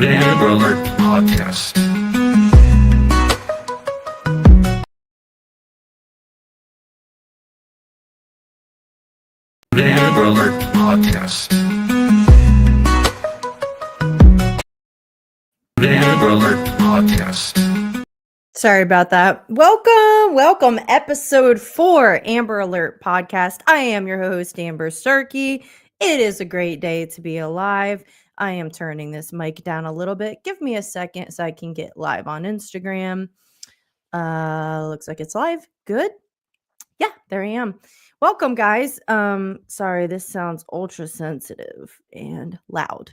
Amber Alert Podcast. Amber Alert Podcast. Amber Alert Podcast. Sorry about that. Welcome, episode 4, Amber Alert Podcast. I am your host, Amber Starkey. It is a great day to be alive. I am turning this mic down a little bit. Give me a second so I can get live on Instagram. Looks like it's live. Good. Yeah, there I am. Welcome, guys. Sorry, this sounds ultra sensitive and loud.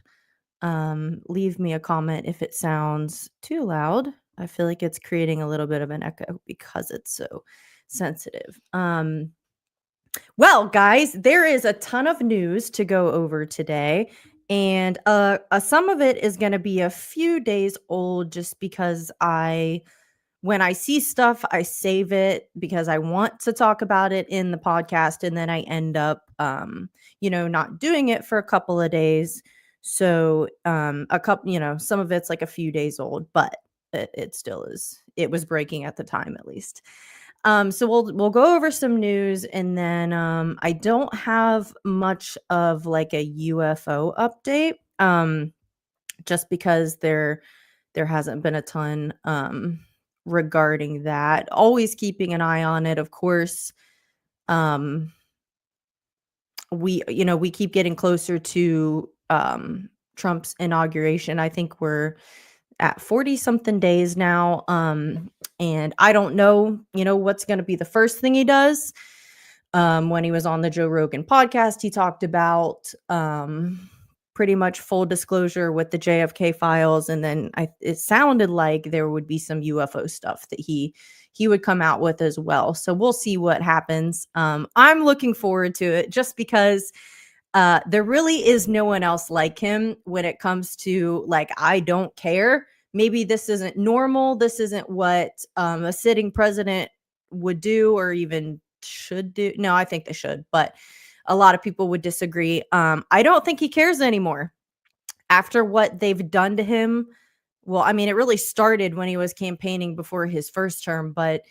Leave me a comment if it sounds too loud. I feel like it's creating a little bit of an echo because it's so sensitive. Well, guys, there is a ton of news to go over today, and some of it is going to be a few days old just because when I see stuff, I save it because I want to talk about it in the podcast, and then I end up, not doing it for a couple of days. So, some of it's like a few days old, but it still is. It was breaking at the time, at least. So we'll go over some news, and then I don't have much of like a UFO update, just because there hasn't been a ton regarding that. Always keeping an eye on it, of course. We keep getting closer to Trump's inauguration. I think we're at 40 something days now. And I don't know, what's going to be the first thing he does. When he was on the Joe Rogan podcast, he talked about pretty much full disclosure with the JFK files. And then it sounded like there would be some UFO stuff that he would come out with as well. So we'll see what happens. I'm looking forward to it just because there really is no one else like him when it comes to like, I don't care. Maybe this isn't normal. This isn't what a sitting president would do or even should do. No, I think they should, but a lot of people would disagree. I don't think he cares anymore after what they've done to him. Well, I mean, it really started when he was campaigning before his first term, but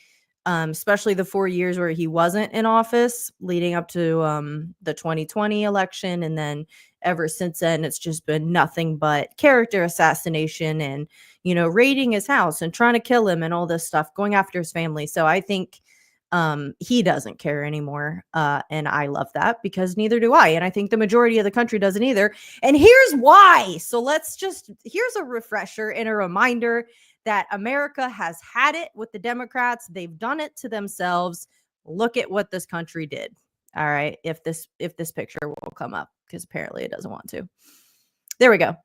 especially the 4 years where he wasn't in office leading up to the 2020 election. And then ever since then, it's just been nothing but character assassination and, raiding his house and trying to kill him and all this stuff, going after his family. So I think he doesn't care anymore. And I love that because neither do I. And I think the majority of the country doesn't either. And here's why. So here's a refresher and a reminder that America has had it with the Democrats. They've done it to themselves. Look at what this country did. All right. If this picture will come up, because apparently it doesn't want to. There we go.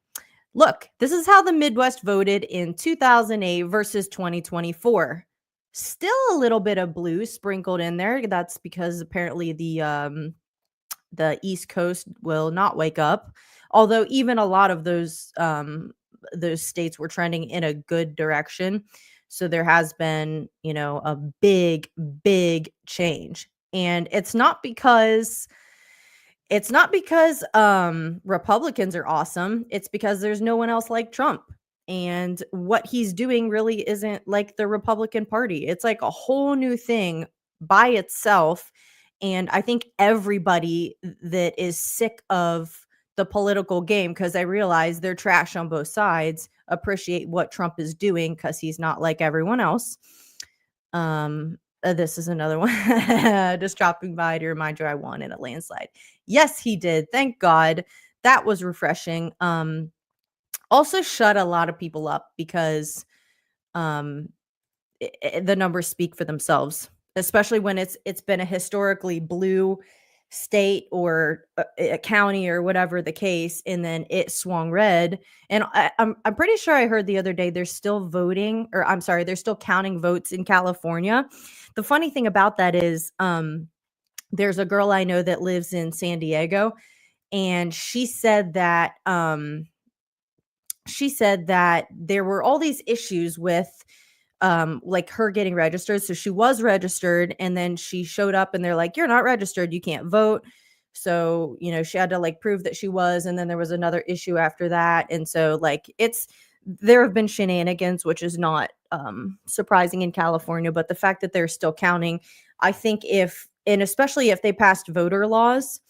Look, this is how the Midwest voted in 2008 versus 2024. Still a little bit of blue sprinkled in there. That's because apparently the East Coast will not wake up. Although even a lot of those states were trending in a good direction. So there has been, a big, big change. And it's not because Republicans are awesome. It's because there's no one else like Trump. And what he's doing really isn't like the Republican Party. It's like a whole new thing by itself. And I think everybody that is sick of the political game, because I realize they're trash on both sides, appreciate what Trump is doing because he's not like everyone else. This is another one. Just dropping by to remind you I won in a landslide. Yes, he did. Thank God. That was refreshing. Also shut a lot of people up because the numbers speak for themselves, especially when it's been a historically blue state or a county or whatever the case, and then it swung red. And I'm pretty sure I heard the other day they're still voting, or I'm sorry, they're still counting votes in California. The funny thing about that is there's a girl I know that lives in San Diego, and she said that there were all these issues with like her getting registered. So she was registered, and then she showed up and they're like, you're not registered, you can't vote. So, she had to like prove that she was, and then there was another issue after that. And so like there have been shenanigans, which is not surprising in California, but the fact that they're still counting, I think and especially if they passed voter laws,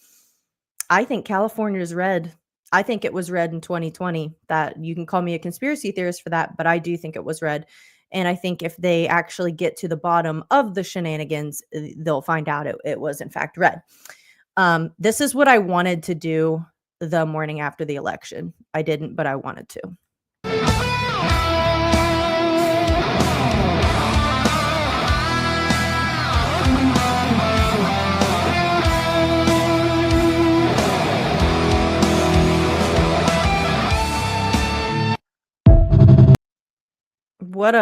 I think California is red. I think it was red in 2020. That you can call me a conspiracy theorist for that, but I do think it was red. And I think if they actually get to the bottom of the shenanigans, they'll find out it was in fact red. This is what I wanted to do the morning after the election. I didn't, but I wanted to. What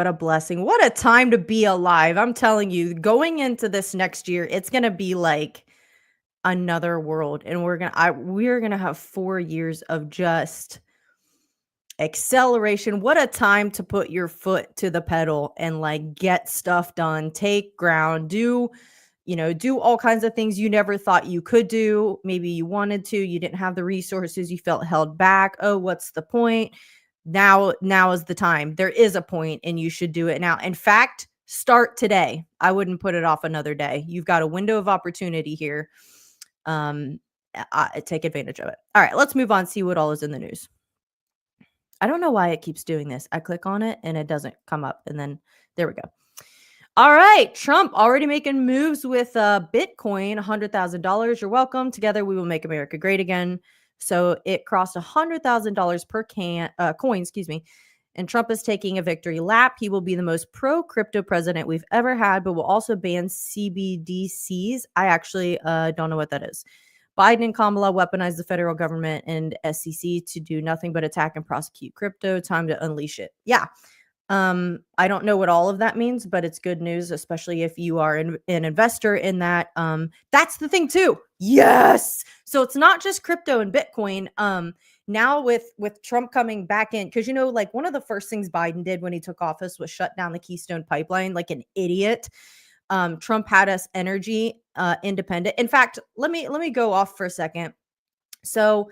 a blessing. What a time to be alive. I'm telling you, going into this next year, it's going to be like another world, and we're going to have 4 years of just acceleration. What a time to put your foot to the pedal and like get stuff done, take ground, do all kinds of things you never thought you could do. Maybe you wanted to, you didn't have the resources, you felt held back. Oh, what's the point? Now is the time. There is a point, and you should do it now. In fact, start today. I wouldn't put it off another day. You've got a window of opportunity here. Take advantage of it. All right, let's move on, see what all is in the news. I don't know why it keeps doing this. I click on it and it doesn't come up, and then there we go. All right, Trump already making moves with Bitcoin, $100,000. You're welcome. Together we will make America great again. So it crossed $100,000 per coin, and Trump is taking a victory lap. He will be the most pro-crypto president we've ever had, but will also ban CBDCs. I actually don't know what that is. Biden and Kamala weaponized the federal government and SEC to do nothing but attack and prosecute crypto. Time to unleash it. Yeah. I don't know what all of that means, but it's good news, especially if you are an investor in that. That's the thing too. Yes. So it's not just crypto and Bitcoin. Now with Trump coming back in, because like one of the first things Biden did when he took office was shut down the Keystone Pipeline like an idiot. Trump had us energy independent. In fact, let me go off for a second. So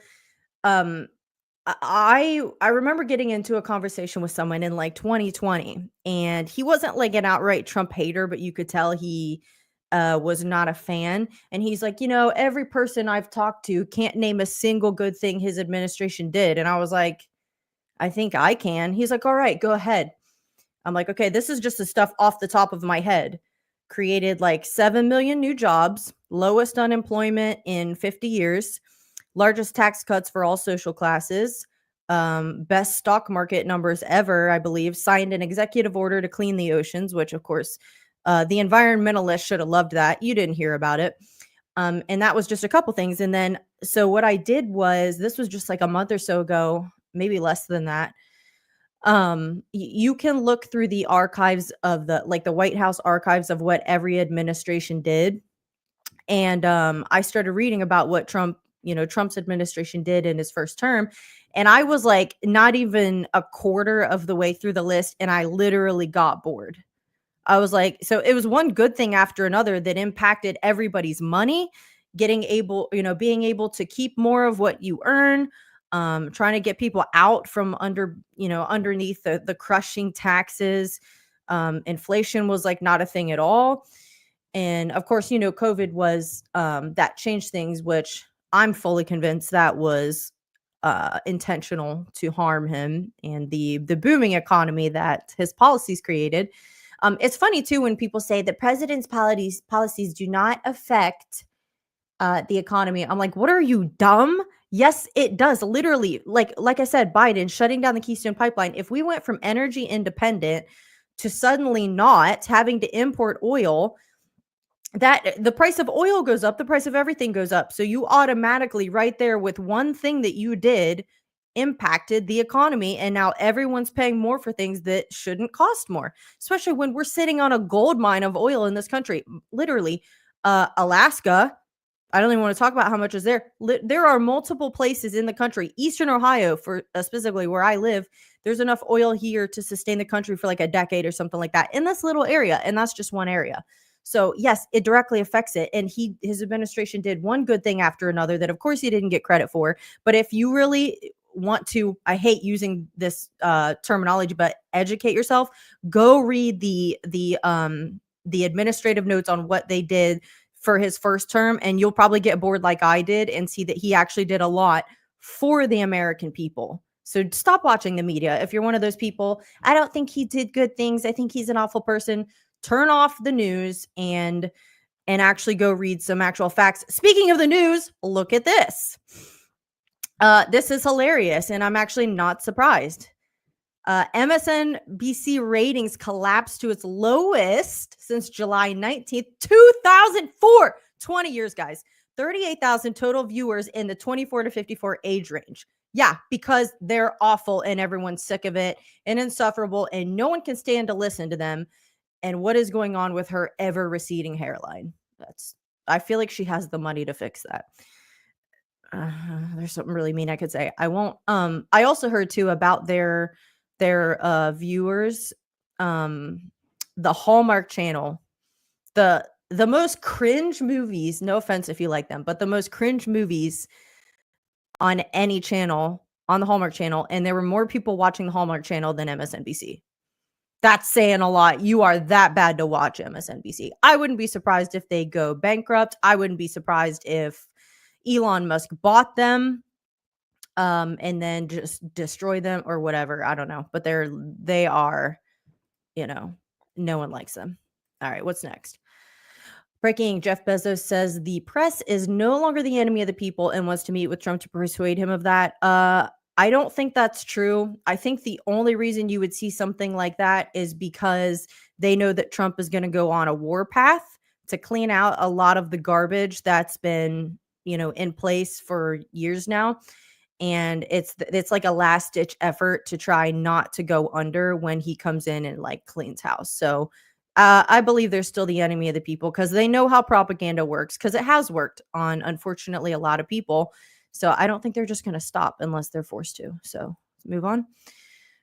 I remember getting into a conversation with someone in like 2020, and he wasn't like an outright Trump hater, but you could tell he was not a fan. And he's like, every person I've talked to can't name a single good thing his administration did. And I was like, I think I can. He's like, all right, go ahead. I'm like, okay, this is just the stuff off the top of my head. Created like 7 million new jobs, lowest unemployment in 50 years, largest tax cuts for all social classes, best stock market numbers ever, I believe, signed an executive order to clean the oceans, which of course the environmentalists should have loved that. You didn't hear about it. And that was just a couple things. And then, so what I did was, this was just like a month or so ago, maybe less than that. You can look through the archives of the White House archives of what every administration did. And I started reading about what Trump's administration did in his first term. And I was like not even a quarter of the way through the list, and I literally got bored. I was like, so it was one good thing after another that impacted everybody's money, being able to keep more of what you earn, trying to get people out from underneath the crushing taxes. Inflation was like not a thing at all. And of course, COVID was that changed things, which I'm fully convinced that was intentional to harm him and the booming economy that his policies created. It's funny too when people say the president's policies do not affect the economy. I'm like, what are you, dumb? Yes, it does. Literally, like I said, Biden shutting down the Keystone Pipeline. If we went from energy independent to suddenly not having to import oil, that the price of oil goes up, the price of everything goes up. So you automatically, right there with one thing that you did, impacted the economy. And now everyone's paying more for things that shouldn't cost more, especially when we're sitting on a gold mine of oil in this country. Literally, Alaska, I don't even want to talk about how much is there. There are multiple places in the country, Eastern Ohio, for specifically where I live. There's enough oil here to sustain the country for like a decade or something like that in this little area. And that's just one area. So yes, it directly affects it. And his administration did one good thing after another that of course he didn't get credit for. But if you really want to, I hate using this terminology, but educate yourself, go read the administrative notes on what they did for his first term, and you'll probably get bored like I did and see that he actually did a lot for the American people. So stop watching the media. If you're one of those people, I don't think he did good things, I think he's an awful person, turn off the news and actually go read some actual facts. Speaking of the news, look at this. This is hilarious, and I'm actually not surprised. MSNBC ratings collapsed to its lowest since July 19th, 2004. 20 years, guys. 38,000 total viewers in the 24 to 54 age range. Yeah, because they're awful and everyone's sick of it and insufferable and no one can stand to listen to them. And what is going on with her ever receding hairline? I feel like she has the money to fix that. There's something really mean I could say. I won't. I also heard too about their viewers, the Hallmark Channel, the most cringe movies, no offense if you like them, but the most cringe movies on any channel, on the Hallmark Channel, and there were more people watching the Hallmark Channel than MSNBC. That's saying a lot. You are that bad to watch MSNBC. I wouldn't be surprised if they go bankrupt. I wouldn't be surprised if Elon Musk bought them and then just destroy them or whatever. I don't know. But they are, no one likes them. All right, what's next? Breaking, Jeff Bezos says the press is no longer the enemy of the people and wants to meet with Trump to persuade him of that. I don't think that's true. I think the only reason you would see something like that is because they know that Trump is going to go on a war path to clean out a lot of the garbage that's been, in place for years now. And it's like a last ditch effort to try not to go under when he comes in and like cleans house. So I believe they're still the enemy of the people because they know how propaganda works, because it has worked on, unfortunately, a lot of people. So I don't think they're just going to stop unless they're forced to. So let's move on.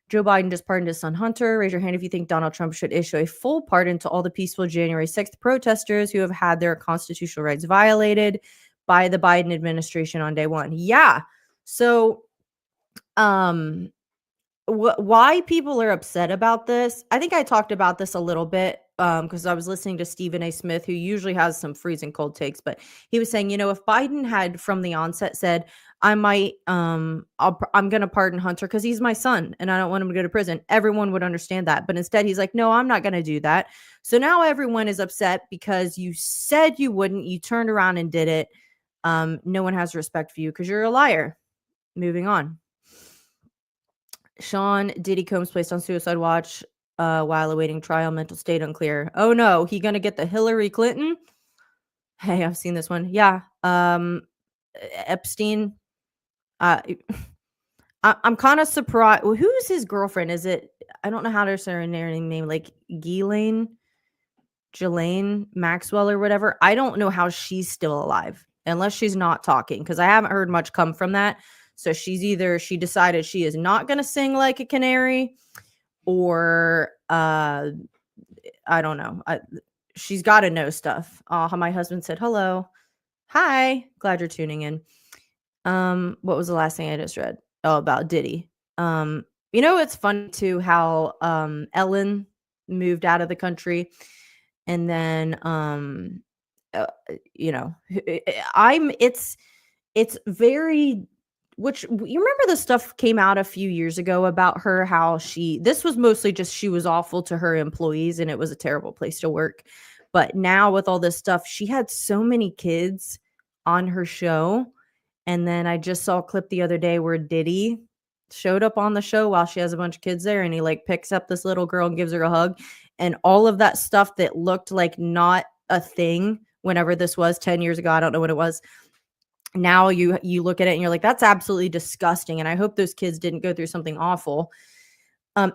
Joe Biden just pardoned his son Hunter. Raise your hand if you think Donald Trump should issue a full pardon to all the peaceful January 6th protesters who have had their constitutional rights violated by the Biden administration on day one. Yeah. So why people are upset about this, I think I talked about this a little bit because I was listening to Stephen A. Smith, who usually has some freezing cold takes, but he was saying, if Biden had from the onset said, I'm going to pardon Hunter because he's my son and I don't want him to go to prison, everyone would understand that. But instead he's like, no, I'm not going to do that. So now everyone is upset because you said you wouldn't, you turned around and did it. No one has respect for you because you're a liar. Moving on. Sean Diddy Combs placed on suicide watch while awaiting trial. Mental state unclear. Oh no, he gonna get the Hillary Clinton? Hey, I've seen this one. Yeah. Epstein. I'm kind of surprised. Well, who's his girlfriend? Is it? I don't know how to say her name. Like Ghislaine Maxwell or whatever. I don't know how she's still alive unless she's not talking, because I haven't heard much come from that. So she decided she is not going to sing like a canary, or I don't know. She's got to know stuff. My husband said, hello. Hi. Glad you're tuning in. What was the last thing I just read? Oh, about Diddy. It's funny too how Ellen moved out of the country, and then it's very, which you remember the stuff came out a few years ago about her, how this was mostly just she was awful to her employees and it was a terrible place to work. But now with all this stuff, she had so many kids on her show. And then I just saw a clip the other day where Diddy showed up on the show while she has a bunch of kids there, and he like picks up this little girl and gives her a hug, and all of that stuff that looked like not a thing whenever this was 10 years ago. I don't know what it was. Now you look at it and you're like, that's absolutely disgusting. And I hope those kids didn't go through something awful.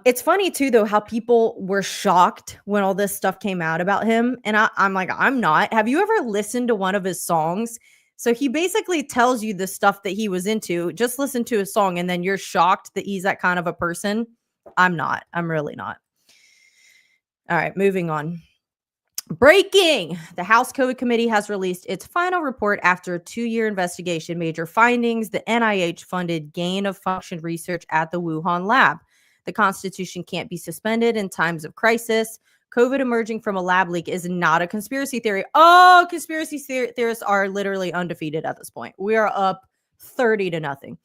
It's funny too, though, how people were shocked when all this stuff came out about him. And I'm like, I'm not. Have you ever listened to one of his songs? So he basically tells you the stuff that he was into. Just listen to his song and then you're shocked that he's that kind of a person. I'm not. I'm really not. All right, moving on. Breaking! The House COVID Committee has released its final report after a 2-year investigation. Major findings: the NIH funded gain of function research at the Wuhan lab. The Constitution can't be suspended in times of crisis. COVID emerging from a lab leak is not a conspiracy theory. Oh, conspiracy theorists are literally undefeated at this point. We are up 30-0.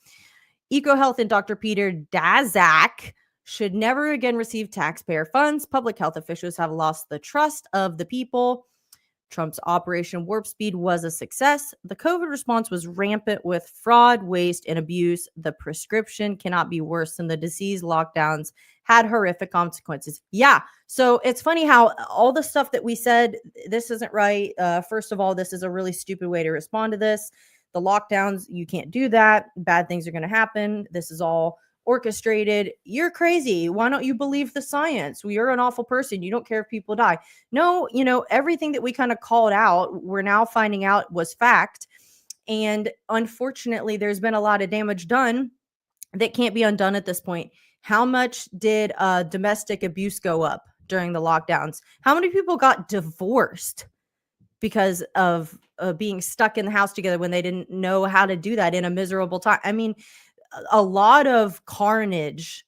EcoHealth and Dr. Peter Daszak should never again receive taxpayer funds. Public health officials have lost the trust of the people. Trump's Operation Warp Speed was a success. The COVID response was rampant with fraud, waste, and abuse. The prescription cannot be worse than the disease. Lockdowns had horrific consequences. Yeah. So it's funny how all the stuff that we said, this isn't right. First of all, this is a really stupid way to respond to this. The lockdowns, you can't do that. Bad things are going to happen. This is all orchestrated. You're crazy. Why don't you believe the science? Well, you're an awful person. You don't care if people die. No, everything that we kind of called out, we're now finding out was fact. And unfortunately, there's been a lot of damage done that can't be undone at this point. How much did domestic abuse go up during the lockdowns? How many people got divorced because of being stuck in the house together when they didn't know how to do that in a miserable time? I mean, a lot of carnage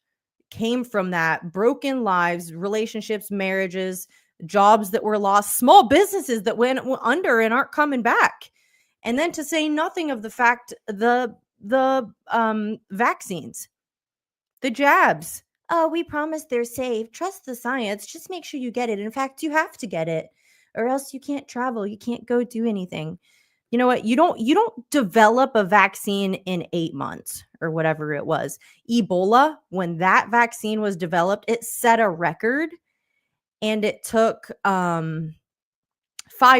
came from that. Broken lives, relationships, marriages, jobs that were lost, small businesses that went under and aren't coming back. And then to say nothing of the fact, the vaccines, the jabs. Oh, we promise they're safe. Trust the science. Just make sure you get it. In fact, you have to get it, or else you can't travel. You can't go do anything. You know what? You don't develop a vaccine in 8 months or whatever it was. Ebola, when that vaccine was developed, it set a record, and it took 5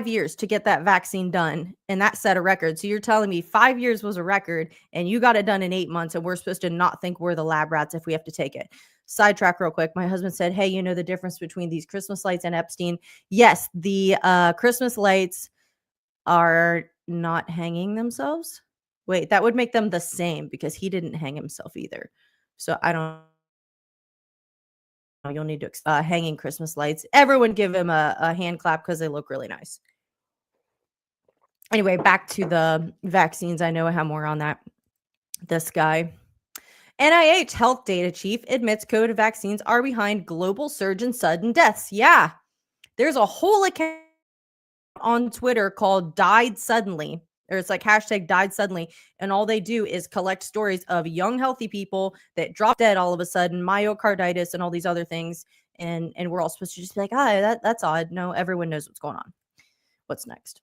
years to get that vaccine done, and that set a record. So you're telling me 5 years was a record, and you got it done in 8 months, and we're supposed to not think we're the lab rats if we have to take it. Sidetrack real quick. My husband said, hey, you know the difference between these Christmas lights and Epstein? Yes, the Christmas lights are not hanging themselves. Wait, that would make them the same because he didn't hang himself either. So I don't know. You'll need to hanging Christmas lights. Everyone give him a hand clap because they look really nice. Anyway, back to the vaccines. I know I have more on that. This guy. NIH health data chief admits COVID vaccines are behind global surge in sudden deaths. Yeah. There's a whole account on Twitter called Died Suddenly, or it's like hashtag Died Suddenly, and all they do is collect stories of young healthy people that drop dead all of a sudden, myocarditis and all these other things, and we're all supposed to just be like, that's odd. No, everyone knows what's going on. What's next?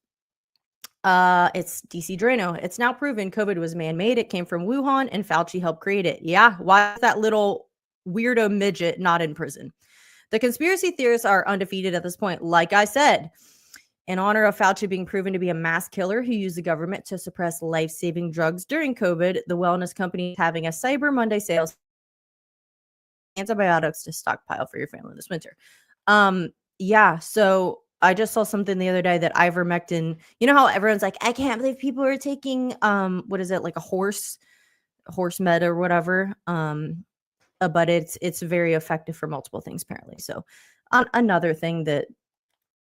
It's DC Drano. It's now proven COVID was man-made. It came from Wuhan and Fauci helped create it. Yeah, why is that little weirdo midget not in prison? The conspiracy theorists are undefeated at this point. Like I said, in honor of Fauci being proven to be a mass killer who used the government to suppress life-saving drugs during COVID, the wellness company is having a Cyber Monday sales antibiotics to stockpile for your family this winter. Yeah, so I just saw something the other day that ivermectin, you know how everyone's like, I can't believe people are taking what is it, like a horse med or whatever. But it's very effective for multiple things apparently. So another thing that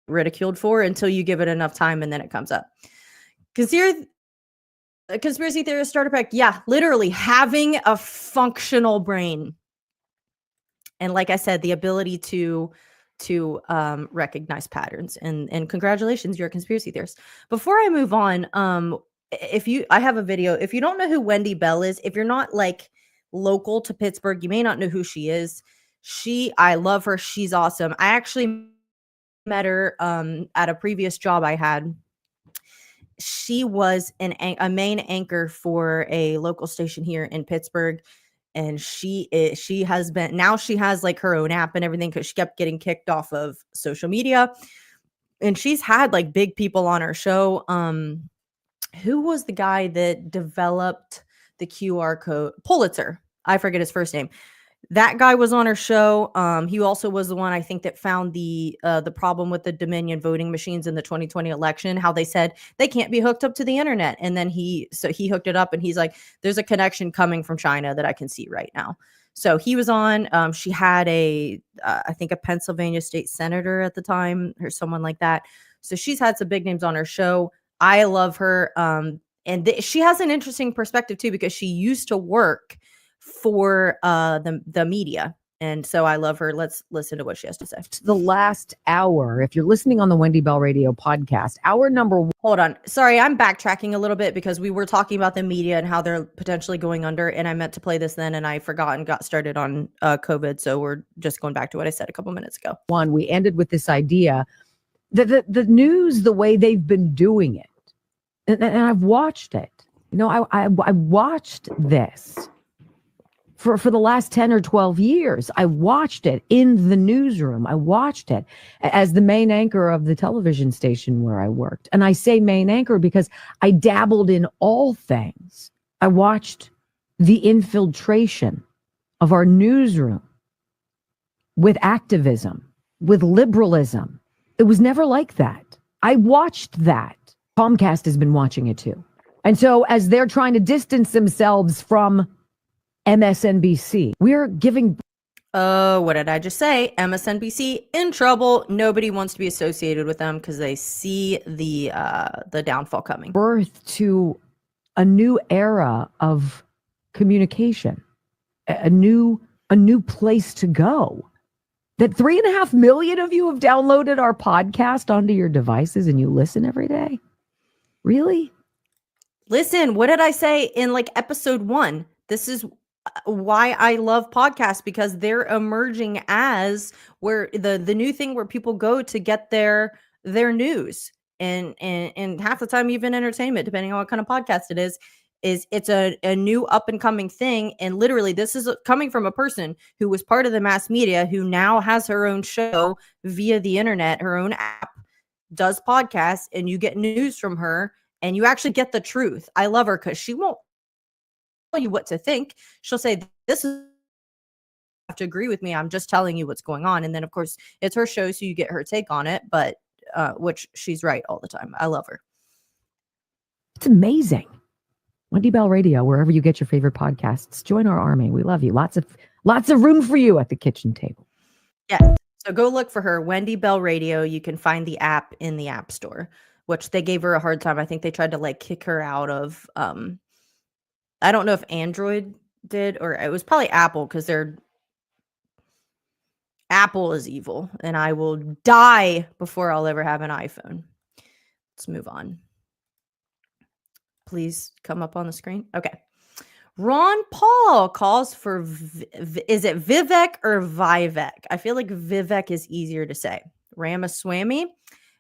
ridiculed for until you give it enough time and then it comes up. Conspiracy theorist starter pack. Yeah, literally having a functional brain. And like I said, the ability to recognize patterns, and congratulations, you're a conspiracy theorist. Before I move on, I have a video. If you don't know who Wendy Bell is, if you're not like local to Pittsburgh, you may not know who she is. I love her. She's awesome. I actually met her at a previous job I had. She was a main anchor for a local station here in Pittsburgh, and she has like her own app and everything because she kept getting kicked off of social media, and she's had like big people on her show. Who was the guy that developed the QR code? Pulitzer. I forget his first name. That guy was on her show. He also was the one I think that found the problem with the Dominion voting machines in the 2020 election, how they said they can't be hooked up to the internet. And then he hooked it up and he's like, there's a connection coming from China that I can see right now. So he was on. She had I think a Pennsylvania state senator at the time, or someone like that. So she's had some big names on her show. I love her. And she has an interesting perspective too, because she used to work for the media. And so I love her. Let's listen to what she has to say. The last hour, if you're listening on the Wendy Bell Radio podcast, hour number one. Hold on. Sorry, I'm backtracking a little bit because we were talking about the media and how they're potentially going under. And I meant to play this then and I forgot and got started on COVID. So we're just going back to what I said a couple minutes ago. We ended with this idea that the news, the way they've been doing it, and I've watched it. I watched this. For the last 10 or 12 years, I watched it in the newsroom. I watched it as the main anchor of the television station where I worked. And I say main anchor because I dabbled in all things. I watched the infiltration of our newsroom with activism, with liberalism. It was never like that. I watched that. Comcast has been watching it too. And so as they're trying to distance themselves from MSNBC, we're giving. What did I just say? MSNBC in trouble. Nobody wants to be associated with them because they see the downfall coming. Birth to a new era of communication, a new place to go. That 3.5 million of you have downloaded our podcast onto your devices and you listen every day. Really? Listen, what did I say in like episode 1? This is why I love podcasts, because they're emerging as where the new thing where people go to get their news and half the time even entertainment, depending on what kind of podcast it is it's a new up and coming thing. And literally this is coming from a person who was part of the mass media, who now has her own show via the internet, her own app, does podcasts, and you get news from her and you actually get the truth. I love her because she won't tell you what to think. She'll say, this is, you have to agree with me. I'm just telling you what's going on. And then of course it's her show, so you get her take on it, but which she's right all the time. I love her. It's amazing. Wendy Bell Radio, wherever you get your favorite podcasts. Join our army. We love you. Lots of room for you at the kitchen table. Yeah. So go look for her, Wendy Bell Radio. You can find the app in the App Store, which they gave her a hard time. I think they tried to like kick her out of I don't know if Android did, or it was probably Apple, because Apple is evil and I will die before I'll ever have an iPhone. Let's move on. Please come up on the screen. Okay. Ron Paul calls for, is it Vivek or Vivek? I feel like Vivek is easier to say. Ramaswamy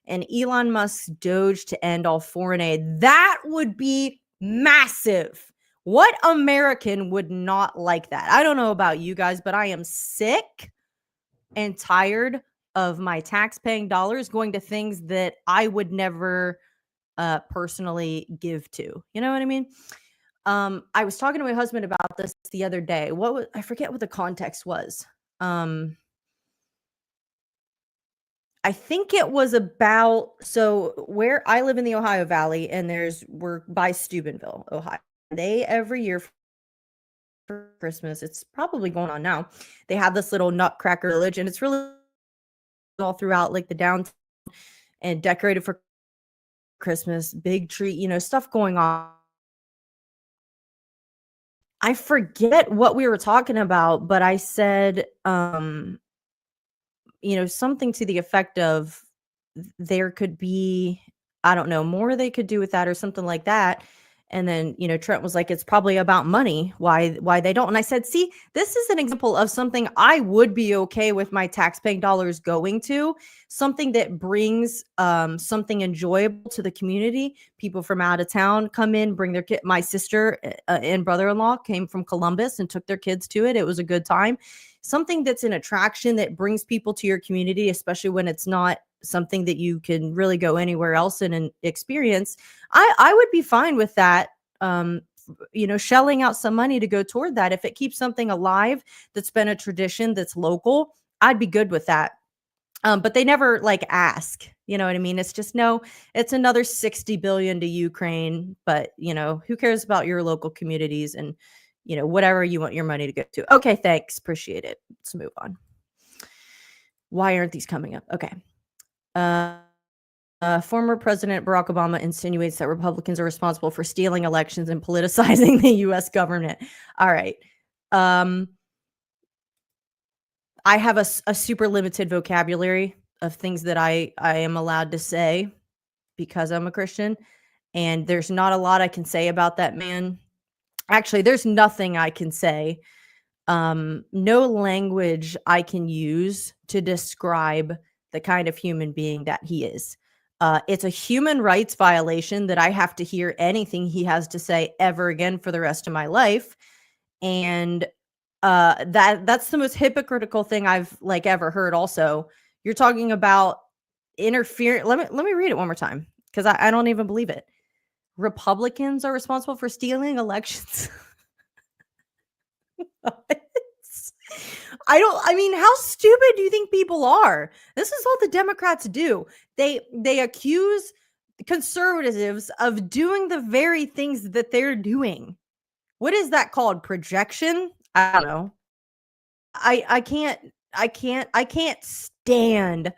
and Elon Musk's Doge to end all foreign aid. That would be massive. What American would not like that? I don't know about you guys, but I am sick and tired of my tax-paying dollars going to things that I would never personally give to. You know what I mean? I was talking to my husband about this the other day. I forget what the context was. I think it was about, so where I live in the Ohio Valley, and we're by Steubenville, Ohio. They every year for Christmas, it's probably going on now, they have this little nutcracker village, and it's really all throughout like the downtown and decorated for Christmas, big tree, stuff going on. I forget what we were talking about, but I said, something to the effect of there could be, I don't know, more they could do with that or something like that. And then, Trent was like, it's probably about money, why they don't. And I said, see, this is an example of something I would be okay with my taxpaying dollars going to, something that brings something enjoyable to the community. People from out of town come in, bring their kid. My sister and brother-in-law came from Columbus and took their kids to it. It was a good time. Something that's an attraction that brings people to your community, especially when it's not something that you can really go anywhere else and experience. I would be fine with that, shelling out some money to go toward that. If it keeps something alive that's been a tradition that's local, I'd be good with that. But they never like ask, you know what I mean? It's just, no, it's another 60 billion to Ukraine, but who cares about your local communities and whatever you want your money to go to. Okay, thanks. Appreciate it. Let's move on. Why aren't these coming up? Okay. Former President Barack Obama insinuates that Republicans are responsible for stealing elections and politicizing the U.S. government. All right. I have a super limited vocabulary of things that I am allowed to say because I'm a Christian, and there's not a lot I can say about that man. Actually, there's nothing I can say. No language I can use to describe the kind of human being that he is. It's a human rights violation that I have to hear anything he has to say ever again for the rest of my life. And that's the most hypocritical thing I've ever heard. Also, you're talking about interfering. Let me read it one more time because I don't even believe it. Republicans are responsible for stealing elections. How stupid do you think people are? This is all the Democrats do. They accuse conservatives of doing the very things that they're doing. What is that called? Projection? I don't know. I can't stand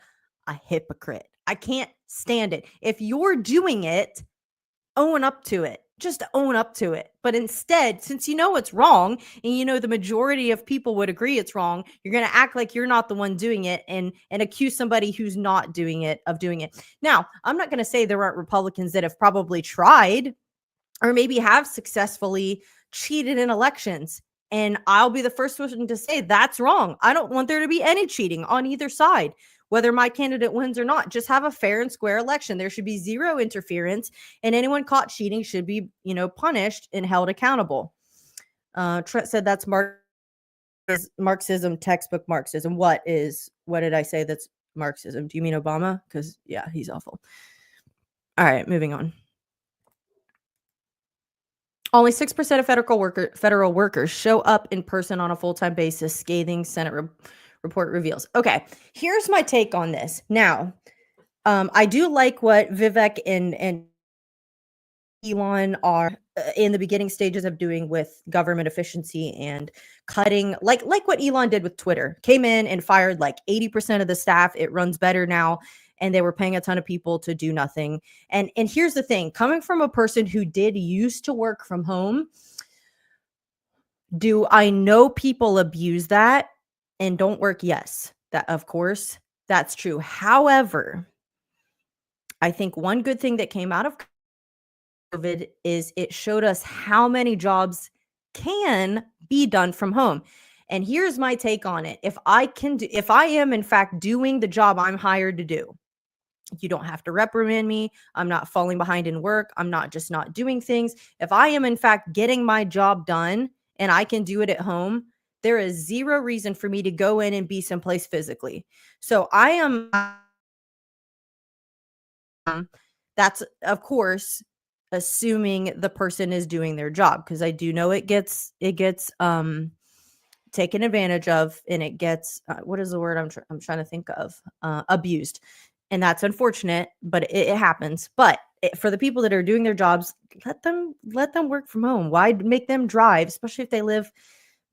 a hypocrite. I can't stand it. If you're doing it, own up to it. Just own up to it. But instead, since you know it's wrong and the majority of people would agree it's wrong, you're going to act like you're not the one doing it and accuse somebody who's not doing it of doing it. Now, I'm not going to say there aren't Republicans that have probably tried or maybe have successfully cheated in elections. And I'll be the first person to say that's wrong. I don't want there to be any cheating on either side. Whether my candidate wins or not, just have a fair and square election. There should be zero interference, and anyone caught cheating should be, punished and held accountable. Trent said that's Marxism, textbook Marxism. What did I say that's Marxism? Do you mean Obama? Because, yeah, he's awful. All right, moving on. Only 6% of federal workers show up in person on a full-time basis, scathing Senate report reveals. Okay, here's my take on this. Now, I do like what Vivek and Elon are in the beginning stages of doing with government efficiency and cutting, like what Elon did with Twitter. Came in and fired 80% of the staff. It runs better now, and they were paying a ton of people to do nothing. And here's the thing, coming from a person who did used to work from home, do I know people abuse that and don't work? Yes, that of course, that's true. However, I think one good thing that came out of COVID is it showed us how many jobs can be done from home. And here's my take on it. If I am in fact doing the job I'm hired to do, you don't have to reprimand me. I'm not falling behind in work. I'm not just not doing things. If I am in fact getting my job done and I can do it at home, there is zero reason for me to go in and be someplace physically. So I am, that's of course, assuming the person is doing their job, because I do know it gets taken advantage of, and it gets, what is the word I'm trying to think of? Abused. And that's unfortunate, but it happens. But for the people that are doing their jobs, let them work from home. Why make them drive, especially if they live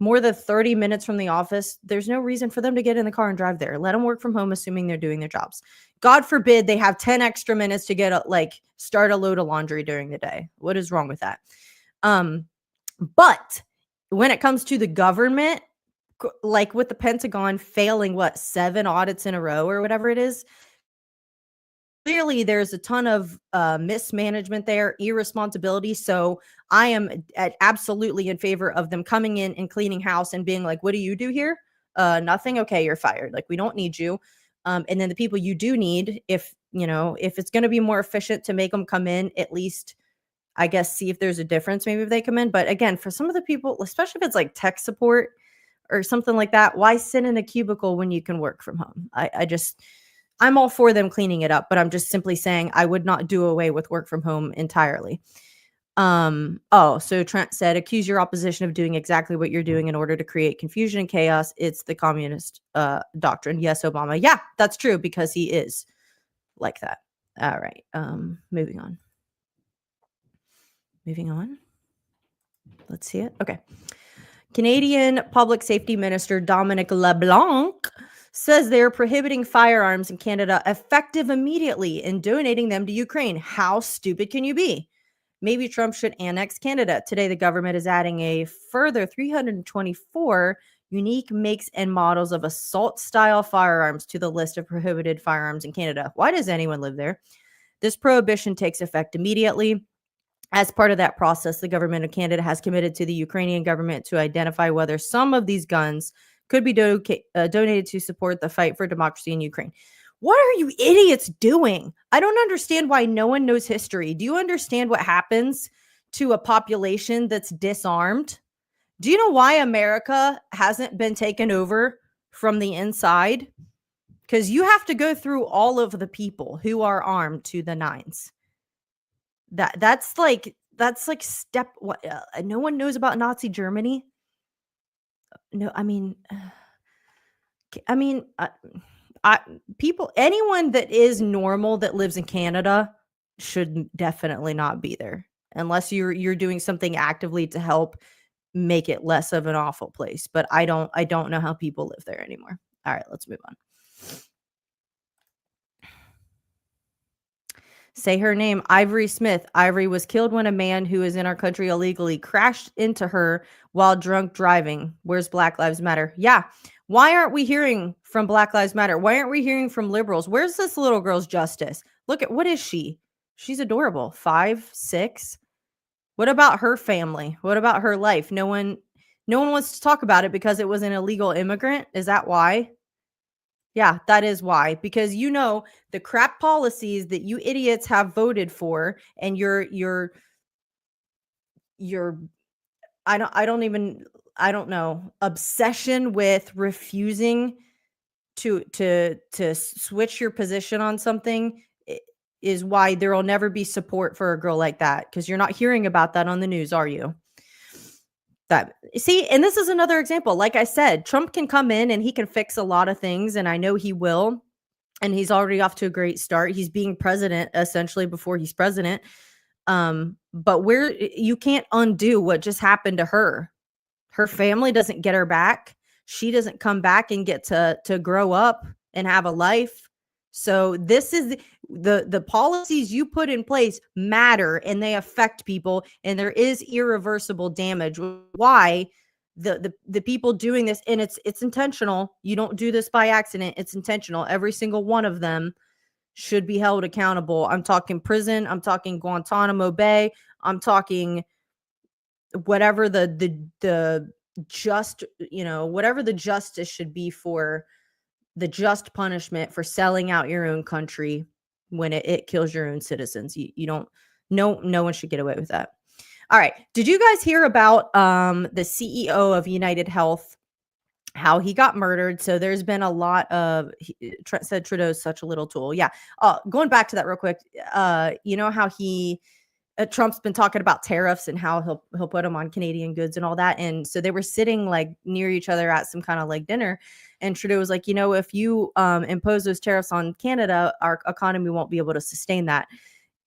more than 30 minutes from the office? There's no reason for them to get in the car and drive there. Let them work from home, assuming they're doing their jobs. God forbid they have 10 extra minutes to get start a load of laundry during the day. What is wrong with that? But when it comes to the government, like with the Pentagon failing 7 audits in a row or whatever it is, clearly there's a ton of mismanagement there, irresponsibility. So I am absolutely in favor of them coming in and cleaning house and being like, what do you do here? Nothing. Okay, you're fired. We don't need you. And then the people you do need, if it's going to be more efficient to make them come in, at least, I guess, see if there's a difference, maybe if they come in. But again, for some of the people, especially if it's tech support or something like that, why sit in a cubicle when you can work from home? I'm all for them cleaning it up, but I'm just simply saying I would not do away with work from home entirely. So Trent said, accuse your opposition of doing exactly what you're doing in order to create confusion and chaos. It's the communist doctrine. Yes, Obama. Yeah, that's true, because he is like that. All right. Moving on. Let's see it. Okay. Canadian Public Safety Minister Dominic LeBlanc says they're prohibiting firearms in Canada effective immediately and donating them to Ukraine. How stupid can you be? Maybe Trump should annex Canada. Today, the government is adding a further 324 unique makes and models of assault-style firearms to the list of prohibited firearms in Canada. Why does anyone live there? This prohibition takes effect immediately. As part of that process, the government of Canada has committed to the Ukrainian government to identify whether some of these guns could be donated to support the fight for democracy in Ukraine. What are you idiots doing? I don't understand why no one knows history. Do you understand what happens to a population that's disarmed? Do you know why America hasn't been taken over from the inside? Because you have to go through all of the people who are armed to the nines. That's like step what no one knows about Nazi Germany. No, people, anyone that is normal that lives in Canada should definitely not be there unless you're doing something actively to help make it less of an awful place. But I don't know how people live there anymore. All right, let's move on. Say her name, Ivory Smith. Ivory was killed when a man who is in our country illegally crashed into her while drunk driving. Where's Black Lives Matter? Yeah. Why aren't we hearing from Black Lives Matter? Why aren't we hearing from liberals? Where's this little girl's justice? Look at, what is she? She's adorable. 5, 6. What about her family? What about her life? No one wants to talk about it because it was an illegal immigrant. Is that why? Yeah, that is why. Because you know the crap policies that you idiots have voted for, and your I don't know, obsession with refusing to switch your position on something is why there will never be support for a girl like that, because you're not hearing about that on the news, are you? That, see, and this is another example. Like I said, Trump can come in and he can fix a lot of things, and I know he will. And he's already off to a great start. He's being president essentially before he's president. But you can't undo what just happened to her. Her family doesn't get her back. She doesn't come back and get to grow up and have a life. So this is the policies you put in place matter, and they affect people, and there is irreversible damage. Why the people doing this, and it's intentional. You don't do this by accident. It's intentional. Every single one of them should be held accountable. I'm talking prison. I'm talking Guantanamo Bay. I'm talking whatever the just, whatever the justice should be for the just punishment for selling out your own country when it kills your own citizens. You don't, no one should get away with that. All right. Did you guys hear about the CEO of United Health, how he got murdered? So there's been a lot of, Trent said Trudeau's such a little tool. Yeah. Going back to that real quick. You know how Trump's been talking about tariffs and how he'll put them on Canadian goods and all that. And so they were sitting like near each other at some kind of like dinner. And Trudeau was like, if you impose those tariffs on Canada, our economy won't be able to sustain that.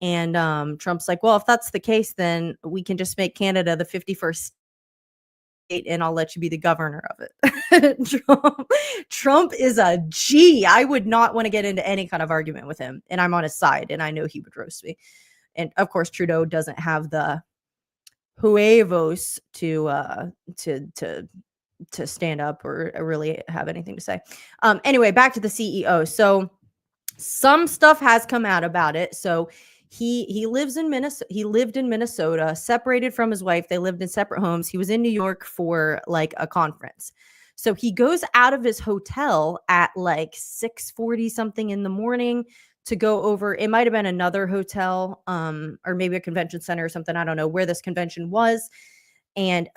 And Trump's like, well, if that's the case, then we can just make Canada the 51st state and I'll let you be the governor of it. Trump is a G. I would not want to get into any kind of argument with him. And I'm on his side and I know he would roast me. And of course, Trudeau doesn't have the huevos to stand up or really have anything to say. Anyway, back to the CEO. So some stuff has come out about it. So he lives in Minnesota. He lived in Minnesota, separated from his wife. They lived in separate homes. He was in New York for like a conference. So he goes out of his hotel at like 6:40 something in the morning to go over. It might have been another hotel, or maybe a convention center or something. I don't know where this convention was. And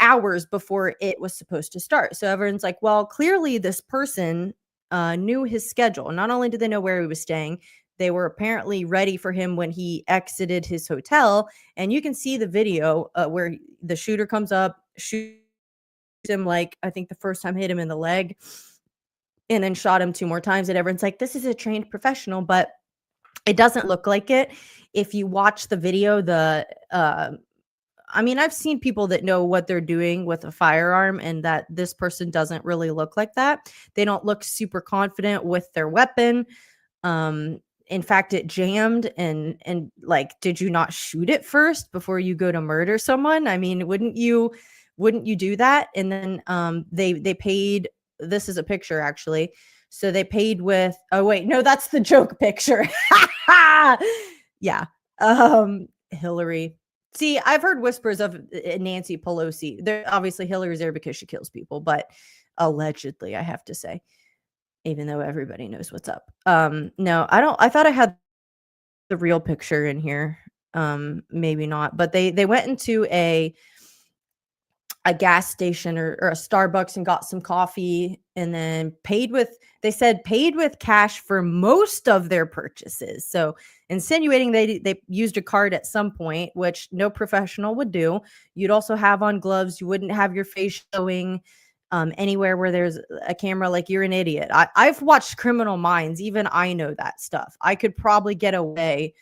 hours before it was supposed to start. So everyone's like, well, clearly this person knew his schedule. Not only did they know where he was staying, they were apparently ready for him when he exited his hotel. And you can see the video where the shooter comes up, shoots him, like, I think the first time hit him in the leg, and then shot him 2 more times. And everyone's like, this is a trained professional, but it doesn't look like it. If you watch the video, I mean, I've seen people that know what they're doing with a firearm, and that this person doesn't really look like that. They don't look super confident with their weapon. In fact, it jammed, and like, did you not shoot it first before you go to murder someone? I mean, wouldn't you do that? And then they paid, this is a picture actually. So they paid with, oh wait, no, that's the joke picture. Yeah. Hillary. See, I've heard whispers of Nancy Pelosi. There, obviously Hillary's there because she kills people, but allegedly, I have to say, even though everybody knows what's up. No, I thought I had the real picture in here. Maybe not, but they went into a gas station or a Starbucks and got some coffee, and then paid with cash for most of their purchases. So insinuating they used a card at some point, which no professional would do. You'd also have on gloves. You wouldn't have your face showing anywhere where there's a camera. Like, you're an idiot. I've watched Criminal Minds. Even I know that stuff. I could probably get away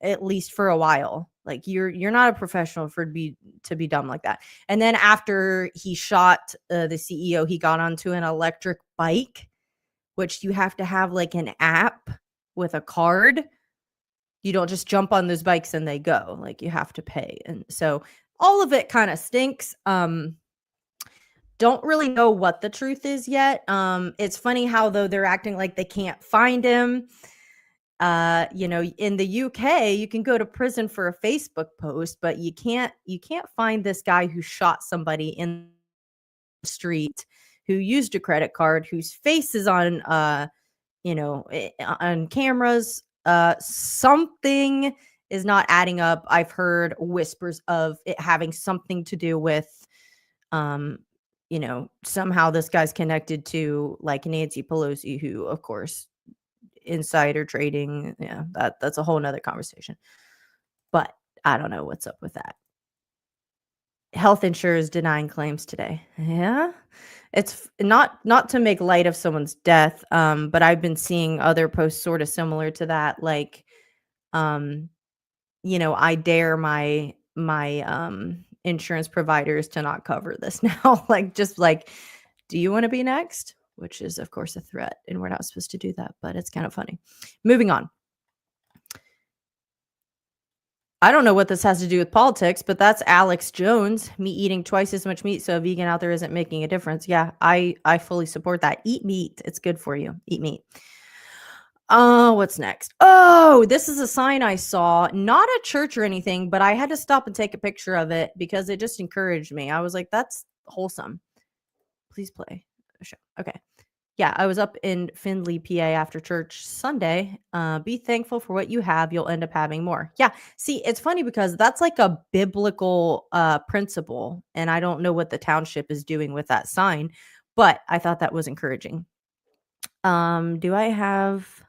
at least for a while. Like, you're not a professional to be dumb like that. And then after he shot the CEO, he got onto an electric bike, which you have to have like an app with a card. You don't just jump on those bikes and they go. Like, you have to pay. And so all of it kind of stinks. Don't really know what the truth is yet. It's funny how, though, they're acting like they can't find him. In the UK, you can go to prison for a Facebook post, but you can't find this guy who shot somebody in the street, who used a credit card, whose face is on on cameras. Something is not adding up. I've heard whispers of it having something to do with somehow this guy's connected to like Nancy Pelosi, who, of course, insider trading. Yeah, that's a whole nother conversation. But I don't know what's up with that. Health insurers denying claims today. Yeah. It's not to make light of someone's death, but I've been seeing other posts sort of similar to that. Like, I dare my insurance providers to not cover this now. Like, just like, do you want to be next? Which is, of course, a threat, and we're not supposed to do that, but it's kind of funny. Moving on. I don't know what this has to do with politics, but that's Alex Jones, me eating twice as much meat so a vegan out there isn't making a difference. Yeah, I fully support that. Eat meat. It's good for you. Eat meat. What's next? Oh, this is a sign I saw, not a church or anything, but I had to stop and take a picture of it because it just encouraged me. I was like, that's wholesome. Please play a show. Okay. Yeah, I was up in Findlay, PA after church Sunday. Be thankful for what you have. You'll end up having more. Yeah. See, it's funny because that's like a biblical principle, and I don't know what the township is doing with that sign, but I thought that was encouraging. Do I have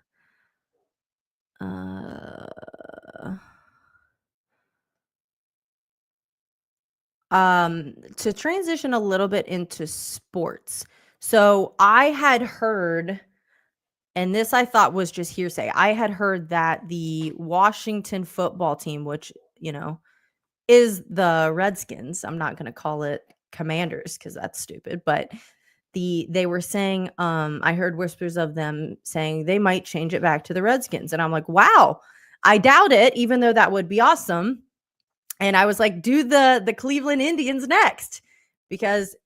to transition a little bit into sports? So I had heard, and this I thought was just hearsay, I had heard that the Washington football team, which, is the Redskins, I'm not going to call it Commanders because that's stupid, but they were saying, I heard whispers of them saying they might change it back to the Redskins. And I'm like, wow, I doubt it, even though that would be awesome. And I was like, do the Cleveland Indians next, because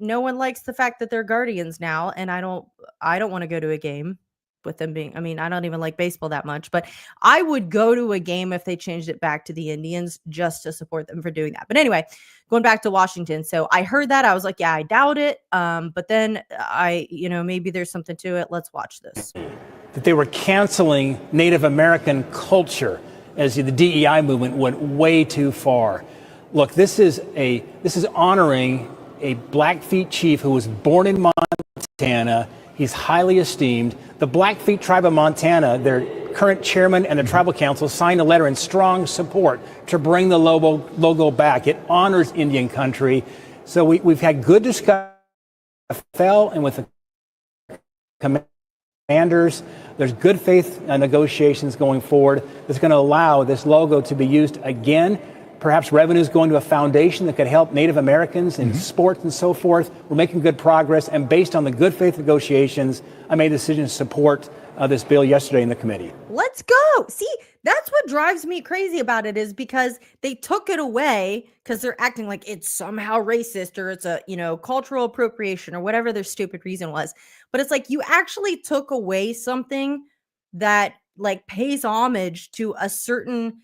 no one likes the fact that they're Guardians now. And I don't want to go to a game with them being, I don't even like baseball that much, but I would go to a game if they changed it back to the Indians just to support them for doing that. But anyway, going back to Washington. So I heard that. I was like, yeah, I doubt it. But then maybe there's something to it. Let's watch this. That they were canceling Native American culture as the DEI movement went way too far. Look, this is honoring a Blackfeet chief who was born in Montana. He's highly esteemed. The Blackfeet tribe of Montana, their current chairman and the tribal council signed a letter in strong support to bring the logo back. It honors Indian country. So we've had good discussion with the NFL and with the Commanders. There's good faith negotiations going forward that's going to allow this logo to be used again. perhaps revenues going to a foundation that could help Native Americans in sports and so forth. We're making good progress, and based on the good faith negotiations, I made the decision to support this bill yesterday in the committee. Let's go. See, that's what drives me crazy about it, is because they took it away because they're acting like it's somehow racist or it's a, cultural appropriation or whatever their stupid reason was. But it's like you actually took away something that like pays homage to a certain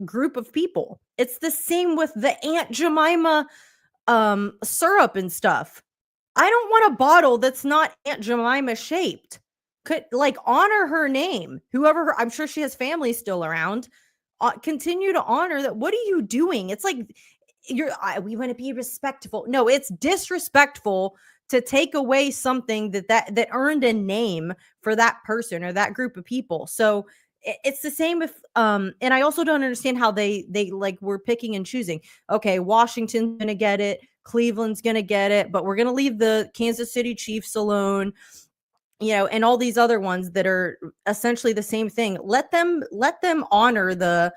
group of people. It's the same with the Aunt Jemima syrup and stuff. I don't want a bottle that's not Aunt Jemima shaped. Could like honor her name. Whoever I'm sure she has family still around. Continue to honor that. What are you doing? It's like we want to be respectful. No, it's disrespectful to take away something that earned a name for that person or that group of people. So it's the same if and I also don't understand how they like were picking and choosing. Okay, Washington's gonna get it, Cleveland's gonna get it, but we're gonna leave the Kansas City Chiefs alone. And all these other ones that are essentially the same thing. Let them honor the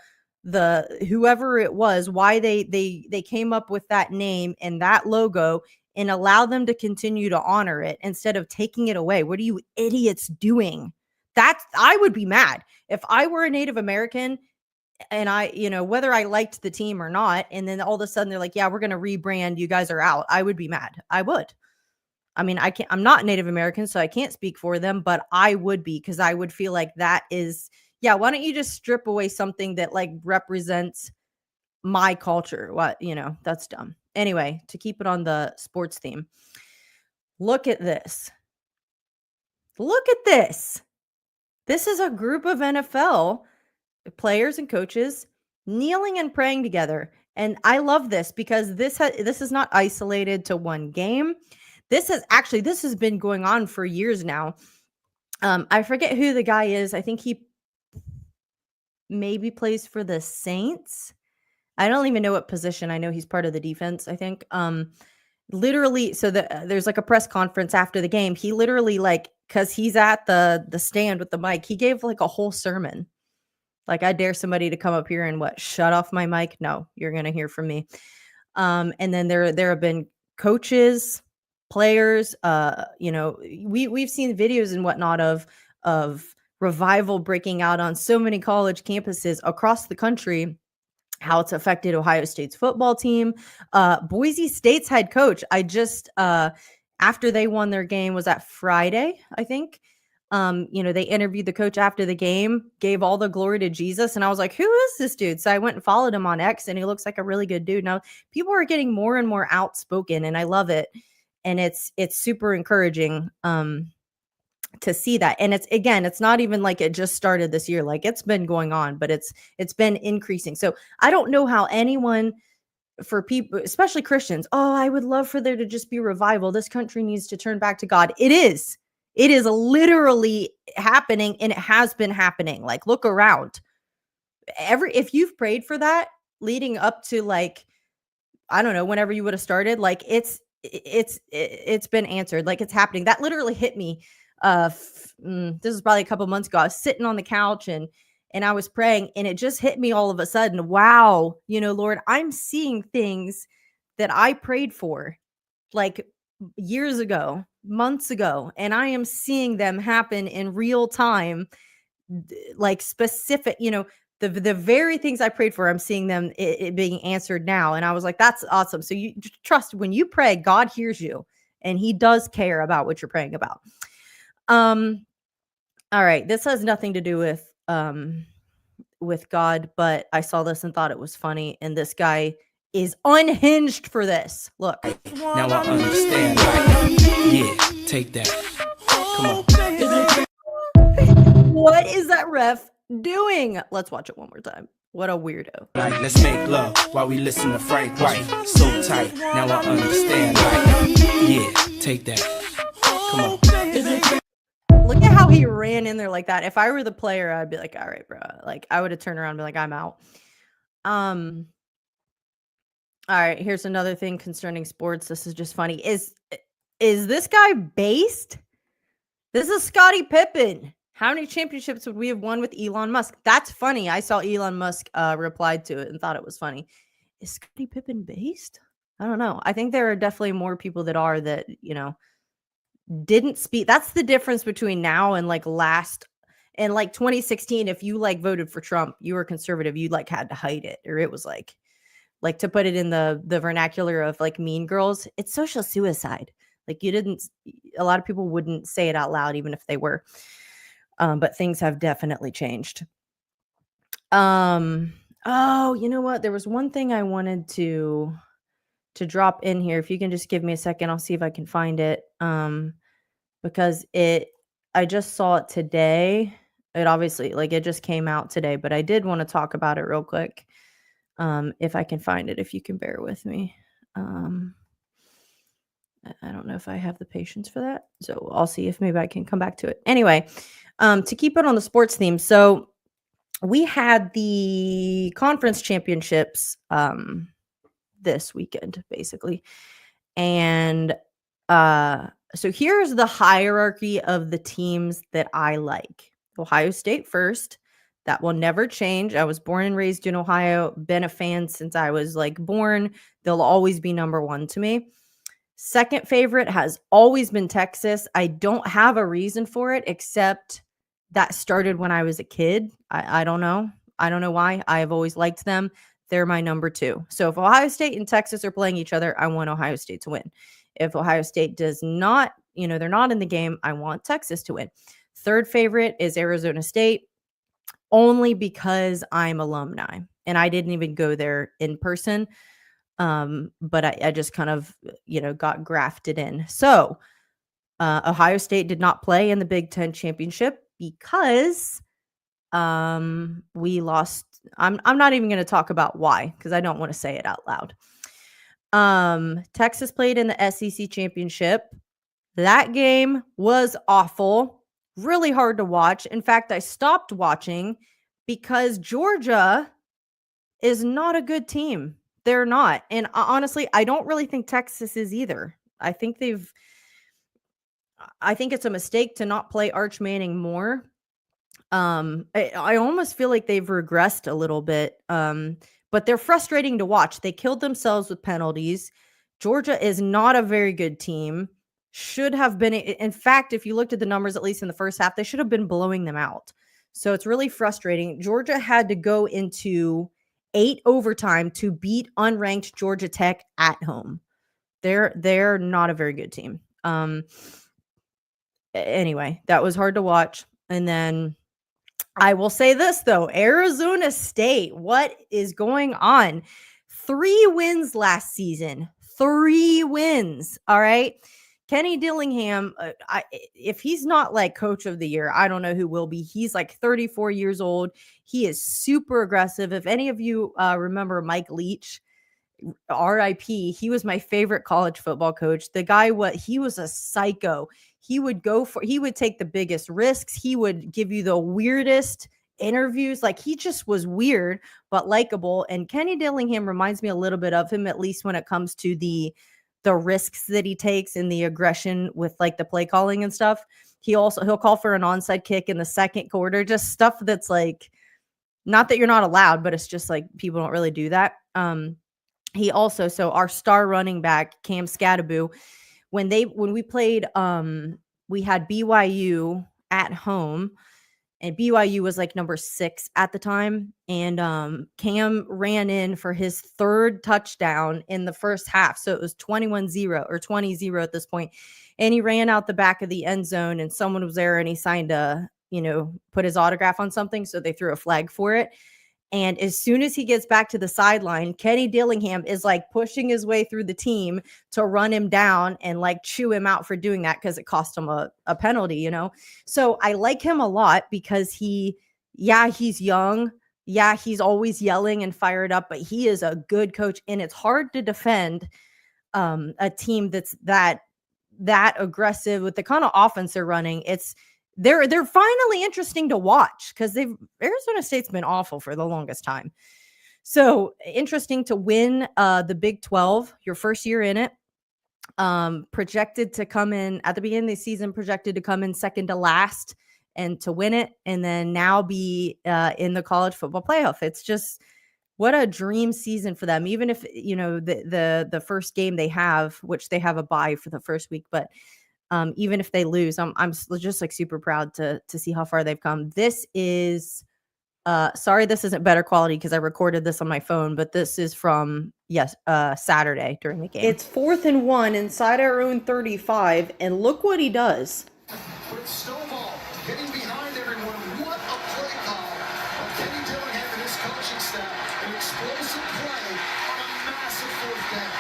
whoever it was, why they came up with that name and that logo, and allow them to continue to honor it instead of taking it away. What are you idiots doing? I would be mad if I were a Native American and I, whether I liked the team or not, and then all of a sudden they're like, yeah, we're going to rebrand. You guys are out. I would be mad. I would. I mean, I'm not Native American, so I can't speak for them, but I would be, because I would feel like that is, yeah, why don't you just strip away something that like represents my culture? That's dumb. Anyway, to keep it on the sports theme, look at this. Look at this. This is a group of NFL players and coaches kneeling and praying together. And I love this because this is not isolated to one game. This has been going on for years now. I forget who the guy is. I think he maybe plays for the Saints. I don't even know what position. I know he's part of the defense, I think. Literally, so there's like a press conference after the game. He literally, like, because he's at the stand with the mic, he gave like a whole sermon. Like, I dare somebody to come up here and shut off my mic? No, you're going to hear from me. And then there have been coaches, players, we've seen videos and whatnot of revival breaking out on so many college campuses across the country, how it's affected Ohio State's football team. Boise State's head coach, I just after they won their game, was that Friday, I think. They interviewed the coach after the game, gave all the glory to Jesus. And I was like, who is this dude? So I went and followed him on X, and he looks like a really good dude. Now people are getting more and more outspoken, and I love it. And it's super encouraging to see that. And it's not even like it just started this year. Like, it's been going on, but it's been increasing. So I don't know how anyone, for people, especially Christians, I would love for there to just be revival. This country needs to turn back to God. It is literally happening, and it has been happening. Like, look around. If you've prayed for that leading up to, like, I don't know, whenever you would have started, like, it's been answered. Like, it's happening. That literally hit me. This is probably a couple months ago. I was sitting on the couch and I was praying, and it just hit me all of a sudden. Wow. Lord, I'm seeing things that I prayed for like years ago, months ago, and I am seeing them happen in real time, like specific, the very things I prayed for, I'm seeing them it being answered now. And I was like, that's awesome. So you trust, when you pray, God hears you, and he does care about what you're praying about. All right. This has nothing to do with God, but I saw this and thought it was funny. And this guy is unhinged for this. Look. Now I understand. Yeah, take that. Come on. What is that ref doing? Let's watch it one more time. What a weirdo. Like, let's make love while we listen to Frank White. So tight. Now I understand. Yeah, take that. Come on. Look at how he ran in there like that. If I were the player, I'd be like, all right, bro. Like, I would have turned around and be like, I'm out. All right, here's another thing concerning sports. This is just funny. Is this guy based? This is Scottie Pippen. How many championships would we have won with Elon Musk? That's funny. I saw Elon Musk replied to it and thought it was funny. is Scottie Pippen based? I don't know. I think there are definitely more people that are that, didn't speak. That's the difference between now and like 2016. If you like voted for Trump, you were conservative, you like had to hide it, or it was like to put it in the vernacular of like Mean Girls, it's social suicide. Like a lot of people wouldn't say it out loud, even if they were. But things have definitely changed. Oh, you know what? There was one thing I wanted to drop in here. If you can just give me a second, I'll see if I can find it. Because I just saw it today. It obviously, like, it just came out today, but I did want to talk about it real quick. If I can find it, if you can bear with me. I don't know if I have the patience for that. So I'll see if maybe I can come back to it. Anyway, to keep it on the sports theme. So we had the conference championships this weekend, basically. And so here's the hierarchy of the teams that I like. Ohio State first. That will never change. I was born and raised in Ohio, been a fan since I was like born. They'll always be number one to me. Second favorite has always been Texas. I don't have a reason for it, except that started when I was a kid. I don't know. I don't know why. I've always liked them. They're my number two. So if Ohio State and Texas are playing each other, I want Ohio State to win. If Ohio State does not, they're not in the game, I want Texas to win. Third favorite is Arizona State, only because I'm alumni and I didn't even go there in person. But I just kind of, got grafted in. So Ohio State did not play in the Big Ten championship because we lost. I'm not even going to talk about why, because I don't want to say it out loud. Texas played in the SEC championship. That game was awful, really hard to watch. In fact, I stopped watching because Georgia is not a good team. They're not. And honestly, I don't really think Texas is either. I think it's a mistake to not play Arch Manning more. I almost feel like they've regressed a little bit. But they're frustrating to watch. They killed themselves with penalties. Georgia is not a very good team. Should have been. In fact, if you looked at the numbers, at least in the first half, they should have been blowing them out. So it's really frustrating. Georgia had to go into 8 overtime to beat unranked Georgia Tech at home. They're not a very good team. Anyway, that was hard to watch. And then I will say this, though. Arizona State, what is going on? 3 wins last season. 3 wins. All right. Kenny Dillingham, if he's not like coach of the year, I don't know who will be. He's like 34 years old. He is super aggressive. If any of you remember Mike Leach, RIP, he was my favorite college football coach. The guy, he was a psycho. He would take the biggest risks. He would give you the weirdest interviews. Like, he just was weird, but likable. And Kenny Dillingham reminds me a little bit of him, at least when it comes to the risks that he takes and the aggression with like the play calling and stuff. He'll call for an onside kick in the second quarter, just stuff that's like, not that you're not allowed, but it's just like people don't really do that. So our star running back, Cam Scadaboo, when we played, we had BYU at home, and BYU was like number 6 at the time. And Cam ran in for his 3rd touchdown in the first half. So it was 21-0 or 20-0 at this point. And he ran out the back of the end zone, and someone was there and he signed put his autograph on something. So they threw a flag for it. And as soon as he gets back to the sideline, Kenny Dillingham is like pushing his way through the team to run him down and like chew him out for doing that, because it cost him a penalty, So I like him a lot because he's young. Yeah, he's always yelling and fired up, but he is a good coach. And it's hard to defend a team that's that aggressive with the kind of offense they're running. They're finally interesting to watch, because Arizona State's been awful for the longest time. So interesting to win the Big 12, your first year in it. Projected to come in at the beginning of the season, projected to come in second to last and to win it, and then now be in the college football playoff. It's just What a dream season for them. Even if, the first game they have, which they have a bye for the first week, but even if they lose, just like super proud to see how far they've come. This is sorry, this isn't better quality because I recorded this on my phone, but this is from Saturday during the game. It's 4th and 1 inside our own 35, and look what he does. With Stovall getting behind everyone, what a play call of Kenny Dillingham and his coaching staff. An explosive play on a massive 4th down.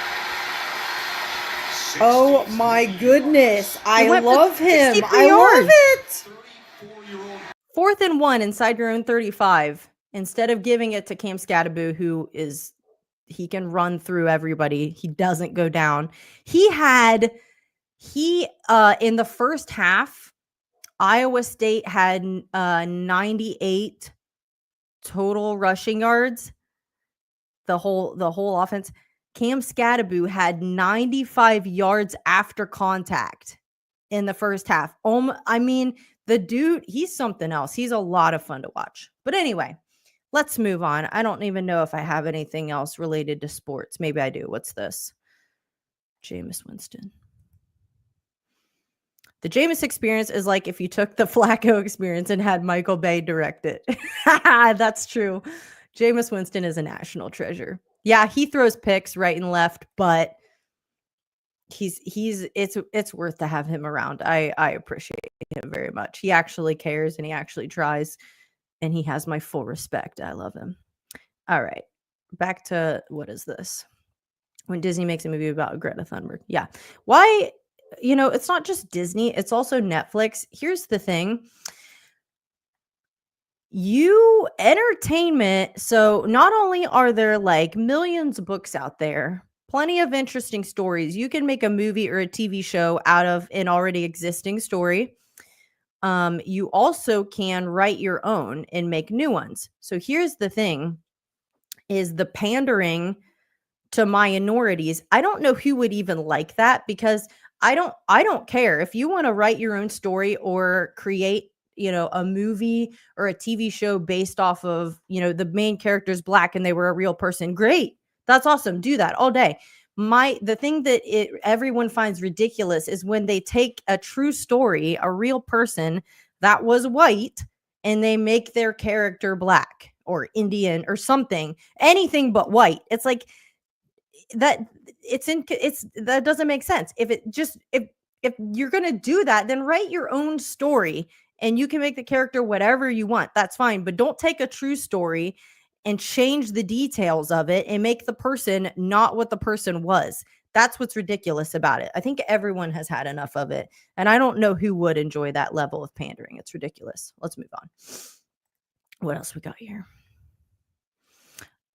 Oh my goodness. I went for love him. 63 I love yards. it. 34-year-old 4th and 1 inside your own 35. Instead of giving it to Cam Scatterbo, he can run through everybody. He doesn't go down. In the first half, Iowa State had 98 total rushing yards. The whole offense. Cam Scatterbo had 95 yards after contact in the first half. I mean, the dude, he's something else. He's a lot of fun to watch. But anyway, let's move on. I don't even know if I have anything else related to sports. Maybe I do. What's this? Jameis Winston. The Jameis experience is like if you took the Flacco experience and had Michael Bay direct it. That's true. Jameis Winston is a national treasure. Yeah, he throws picks right and left, but it's worth to have him around. I appreciate him very much. He actually cares and he actually tries, and he has my full respect. I love him. All right. Back to what is this? When Disney makes a movie about Greta Thunberg. Yeah. Why? It's not just Disney, it's also Netflix. Here's the thing. Entertainment. So not only are there like millions of books out there, plenty of interesting stories. You can make a movie or a TV show out of an already existing story. You also can write your own and make new ones. So here's the thing, is the pandering to minorities. I don't know who would even like that, because I don't care if you want to write your own story or create, a movie or a TV show based off of, the main character's Black and they were a real person. Great. That's awesome. Do that all day. The thing that everyone finds ridiculous is when they take a true story, a real person that was white, and they make their character Black or Indian or something, anything but white. It's like that. That doesn't make sense. If you're going to do that, then write your own story and you can make the character whatever you want. That's fine. But don't take a true story and change the details of it and make the person not what the person was. That's what's ridiculous about it. I think everyone has had enough of it. And I don't know who would enjoy that level of pandering. It's ridiculous. Let's move on. What else we got here?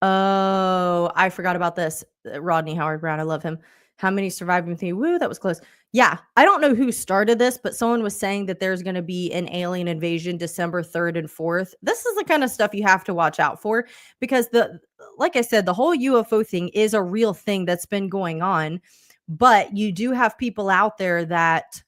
Oh, I forgot about this. Rodney Howard-Browne. I love him. How many survived with me? Woo, that was close. Yeah, I don't know who started this, but someone was saying that there's going to be an alien invasion December 3rd and 4th. This is the kind of stuff you have to watch out for, because like I said, the whole UFO thing is a real thing that's been going on, but you do have people out there that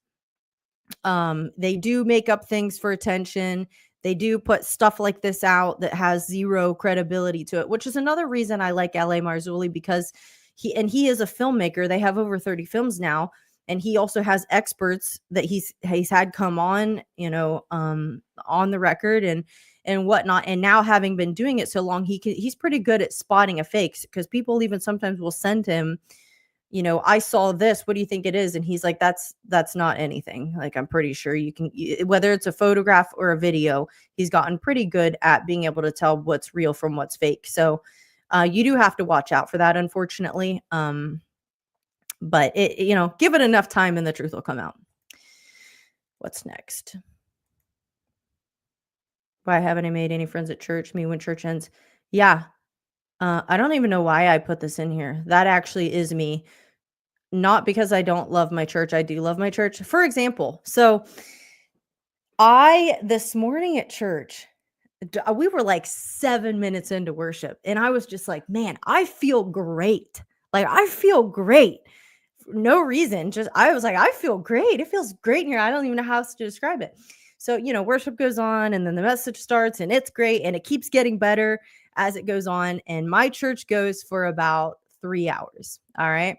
they do make up things for attention. They do put stuff like this out that has zero credibility to it, which is another reason I like L.A. Marzulli, because he is a filmmaker. They have over 30 films now, and he also has experts that he's had come on, on the record and whatnot. And now, having been doing it so long, he's pretty good at spotting a fake, because people even sometimes will send him, I saw this, what do you think it is? And he's like, that's not anything. Like, I'm pretty sure you can, whether it's a photograph or a video, he's gotten pretty good at being able to tell what's real from what's fake. So you do have to watch out for that, unfortunately. But give it enough time and the truth will come out. What's next? Why haven't I made any friends at church? Me when church ends. Yeah. I don't even know why I put this in here. That actually is me. Not because I don't love my church. I do love my church. For example, so this morning at church, we were like 7 minutes into worship, and I was just like, man, I feel great. Like, I feel great. No reason. I was like, I feel great. It feels great in here. I don't even know how else to describe it. So, worship goes on, and then the message starts, and it's great, and it keeps getting better. as it goes on. And my church goes for about 3 hours. All right.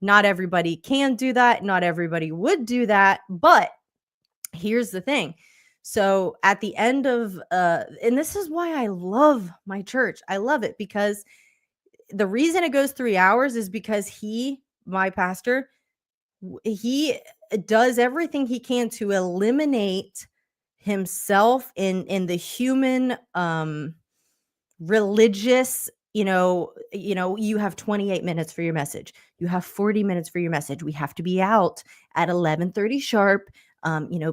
Not everybody can do that. Not everybody would do that. But here's the thing. So at the end of, and this is why I love my church. I love it because the reason it goes 3 hours is because my pastor, he does everything he can to eliminate himself in the human religious, you have 28 minutes for your message, you have 40 minutes for your message, we have to be out at 11:30 sharp.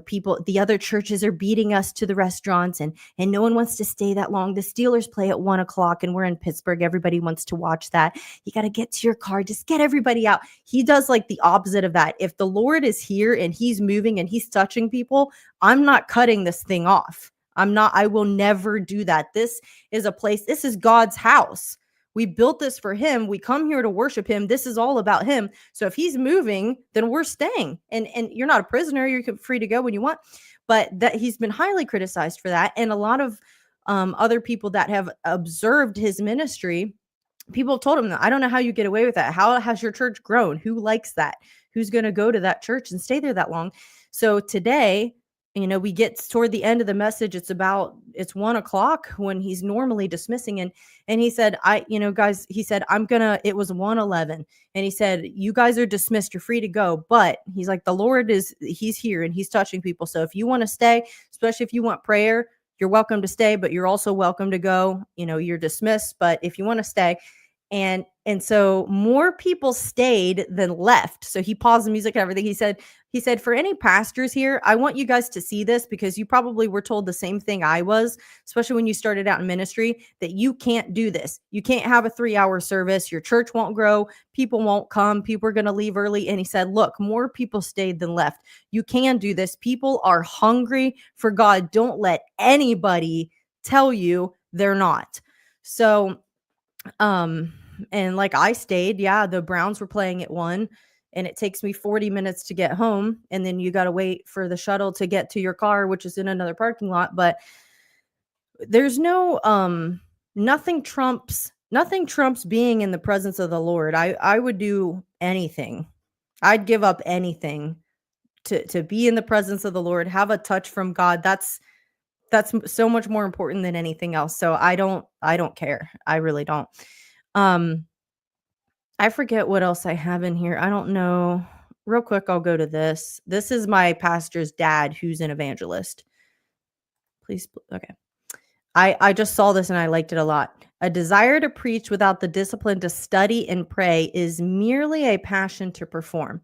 People, the other churches are beating us to the restaurants, and no one wants to stay that long. The Steelers play at 1:00 and we're in Pittsburgh. Everybody wants to watch that. You got to get to your car. Just get everybody out. He does like the opposite of that. If the Lord is here and he's moving and he's touching people, I'm not cutting this thing off. I will never do that. This is a place, this is God's house. We built this for him. We come here to worship him. This is all about him. So if he's moving, then we're staying. And you're not a prisoner. You're free to go when you want. But that he's been highly criticized for that. And a lot of other people that have observed his ministry, people have told him that, I don't know how you get away with that. How has your church grown? Who likes that? Who's going to go to that church and stay there that long? So today, we get toward the end of the message. It's 1:00 when he's normally dismissing. And he said, guys, he said, it was 1:11. And he said, you guys are dismissed. You're free to go. But he's like, the Lord he's here and he's touching people. So if you want to stay, especially if you want prayer, you're welcome to stay, but you're also welcome to go. You're dismissed, but if you want to stay. And so more people stayed than left. So he paused the music and everything. He said, for any pastors here, I want you guys to see this because you probably were told the same thing I was, especially when you started out in ministry, that you can't do this. You can't have a 3-hour service. Your church won't grow. People won't come. People are going to leave early. And he said, look, more people stayed than left. You can do this. People are hungry for God. Don't let anybody tell you they're not. So, and like I stayed, the Browns were playing at 1:00 and it takes me 40 minutes to get home. And then you got to wait for the shuttle to get to your car, which is in another parking lot. But there's no, nothing trumps being in the presence of the Lord. I would do anything. I'd give up anything to be in the presence of the Lord, have a touch from God. That's so much more important than anything else. So I don't care. I really don't. I forget what else I have in here. I don't know. Real quick, I'll go to this. This is my pastor's dad, who's an evangelist. Please. Okay. I just saw this and I liked it a lot. A desire to preach without the discipline to study and pray is merely a passion to perform.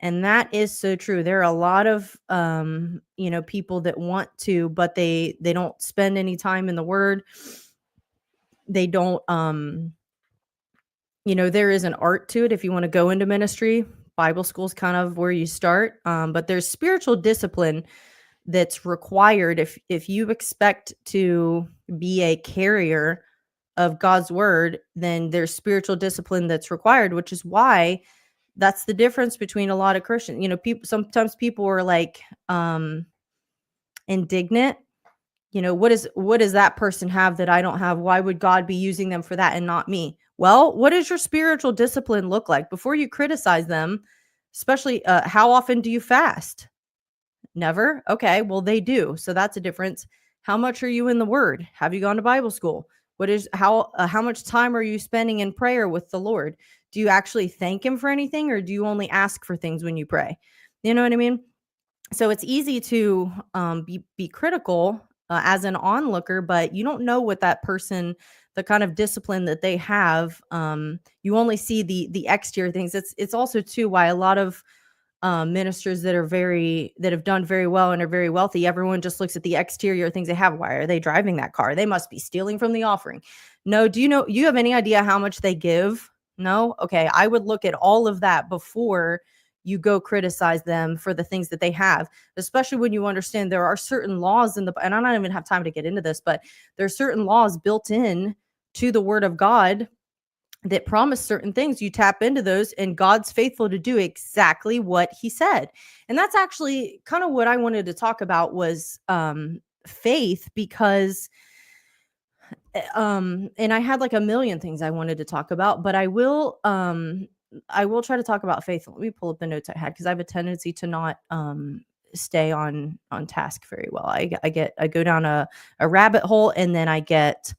And that is so true. There are a lot of, people that want to, but they don't spend any time in the word. They don't, there is an art to it. If you want to go into ministry, Bible school is kind of where you start. But there's spiritual discipline that's required if you expect to be a carrier of God's word, then there's spiritual discipline that's required, which is why that's the difference between a lot of Christians. Sometimes people are like indignant. What does that person have that I don't have? Why would God be using them for that and not me? Well, what does your spiritual discipline look like? Before you criticize them, especially how often do you fast? Never. Okay, well, they do. So that's a difference. How much are you in the word? Have you gone to Bible school? How much time are you spending in prayer with the Lord? Do you actually thank him for anything, or do you only ask for things when you pray? You know what I mean? So it's easy to be critical as an onlooker, but you don't know what that person, the kind of discipline that they have. You only see the exterior things. It's also too why a lot of ministers that have done very well and are very wealthy, everyone just looks at the exterior things they have. Why are they driving that car? They must be stealing from the offering. No, do you have any idea how much they give? No? Okay, I would look at all of that before you go criticize them for the things that they have, especially when you understand there are certain laws and I don't even have time to get into this, but there are certain laws built in to the word of God that promise certain things. You tap into those and God's faithful to do exactly what he said. And that's actually kind of what I wanted to talk about was faith, because and I had like a million things I wanted to talk about, but I will try to talk about faith. Let me pull up the notes I had because I have a tendency to not stay on task very well. I go down a rabbit hole, and then I get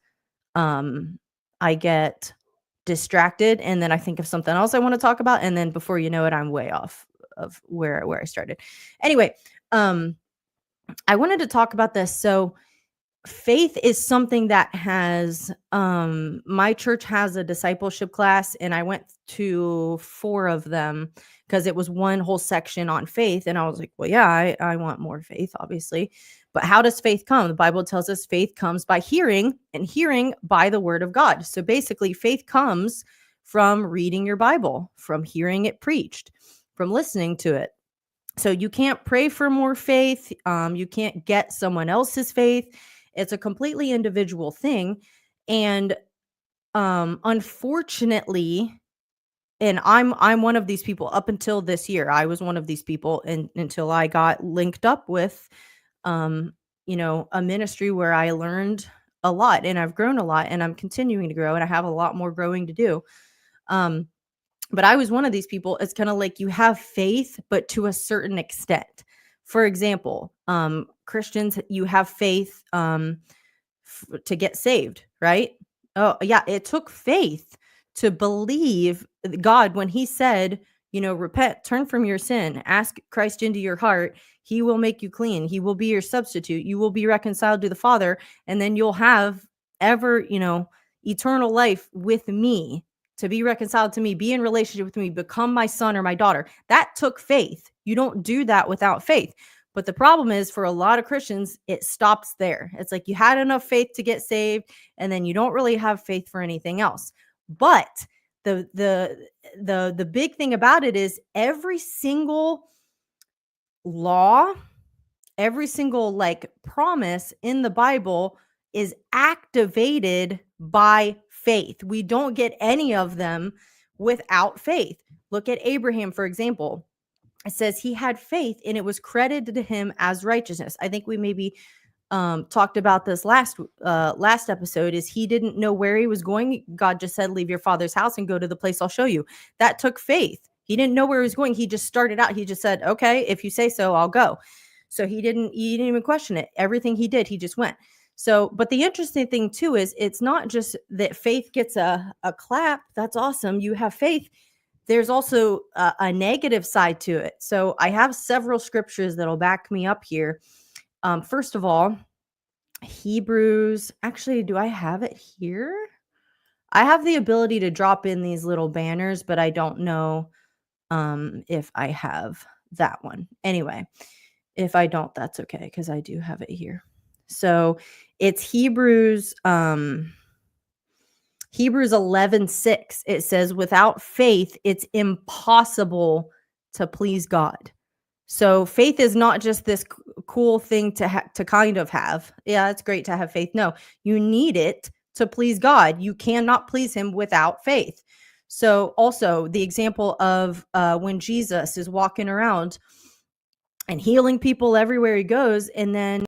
distracted, and then I think of something else I want to talk about, and then before you know it, I'm way off of where I started. Anyway, I wanted to talk about this. So faith is something that has my church has a discipleship class, and I went to 4 of them because it was one whole section on faith, and I was like, well, yeah, I want more faith, obviously. But how does faith come? The Bible tells us faith comes by hearing, and hearing by the word of God. So basically, faith comes from reading your Bible, from hearing it preached, from listening to it. So you can't pray for more faith. You can't get someone else's faith. It's a completely individual thing. And unfortunately, and I'm one of these people. Up until this year, I was one of these people, and until I got linked up with a ministry where I learned a lot, and I've grown a lot, and I'm continuing to grow, and I have a lot more growing to do. But I was one of these people. It's kind of like you have faith, but to a certain extent. For example, Christians, you have faith to get saved, right? Oh, yeah. It took faith to believe God when he said, repent, turn from your sin, ask Christ into your heart. He will make you clean. He will be your substitute. You will be reconciled to the Father, and then you'll have eternal life with me. To be reconciled to me, be in relationship with me, become my son or my daughter. That took faith. You don't do that without faith. But the problem is, for a lot of Christians, it stops there. It's like you had enough faith to get saved, and then you don't really have faith for anything else. But the big thing about it is every single law, every single promise in the Bible is activated by faith. We don't get any of them without faith. Look at Abraham, for example. It says he had faith and it was credited to him as righteousness. I think we maybe talked about this last episode. Is he didn't know where he was going. God just said, leave your father's house and go to the place I'll show you. That took faith. He didn't know where he was going. He just started out. He just said, okay, if you say so, I'll go. So he didn't even question it. Everything he did, he just went. So, but the interesting thing too is it's not just that faith gets a clap. That's awesome. You have faith. There's also a negative side to it. So I have several scriptures that'll back me up here. First of all, Hebrews, actually, do I have it here? I have the ability to drop in these little banners, but I don't know if I have that one. Anyway, if I don't, that's okay, because I do have it here. So it's Hebrews 11:6. It says, without faith, it's impossible to please God. So faith is not just this cool thing to kind of have. Yeah, it's great to have faith. No, you need it to please God. You cannot please him without faith. So also the example of when Jesus is walking around and healing people everywhere he goes, and then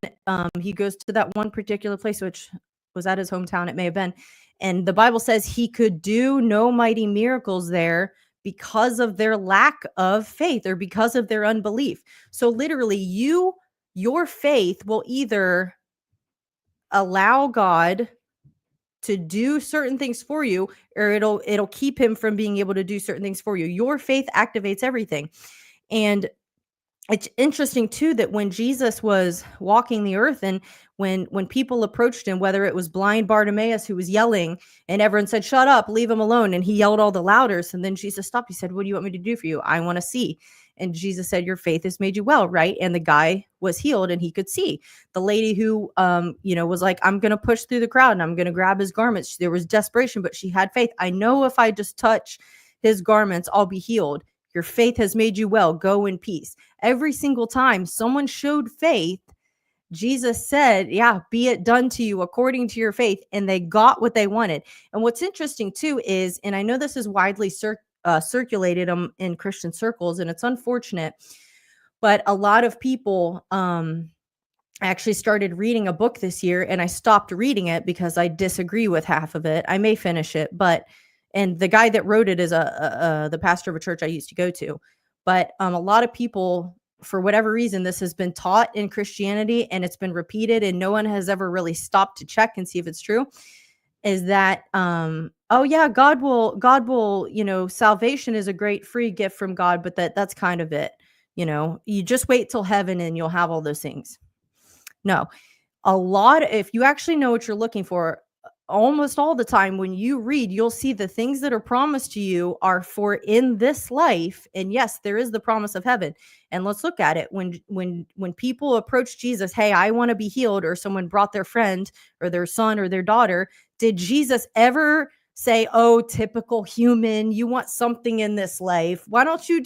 he goes to that one particular place, which was at his hometown, it may have been, and the Bible says he could do no mighty miracles there because of their lack of faith or because of their unbelief. So literally, your faith will either allow God to do certain things for you, or it'll keep him from being able to do certain things for you. Your faith activates everything. And it's interesting too that when Jesus was walking the earth, and when people approached him, whether it was blind Bartimaeus who was yelling and everyone said, shut up, leave him alone, and he yelled all the louder. And then Jesus stopped. He said, what do you want me to do for you? I want to see. And Jesus said, your faith has made you well, right? And the guy was healed and he could see. The lady who was like, I'm going to push through the crowd and I'm going to grab his garments. There was desperation, but she had faith. I know if I just touch his garments, I'll be healed. Your faith has made you well. Go in peace. Every single time someone showed faith, Jesus said, yeah, be it done to you according to your faith. And they got what they wanted. And what's interesting too is, and I know this is widely circulated in Christian circles, and it's unfortunate, but a lot of people I actually started reading a book this year, and I stopped reading it because I disagree with half of it. I may finish it, but and the guy that wrote it is the pastor of a church I used to go to. But a lot of people, for whatever reason, this has been taught in Christianity and it's been repeated, and no one has ever really stopped to check and see if it's true. Is that oh yeah, God will, salvation is a great free gift from God, but that's kind of it. You just wait till heaven and you'll have all those things. No, if you actually know what you're looking for, almost all the time when you read, you'll see the things that are promised to you are for in this life. And yes, there is the promise of heaven. And let's look at it. When people approach Jesus, hey, I want to be healed, or someone brought their friend or their son or their daughter, did Jesus ever say, oh, typical human, you want something in this life? Why don't you,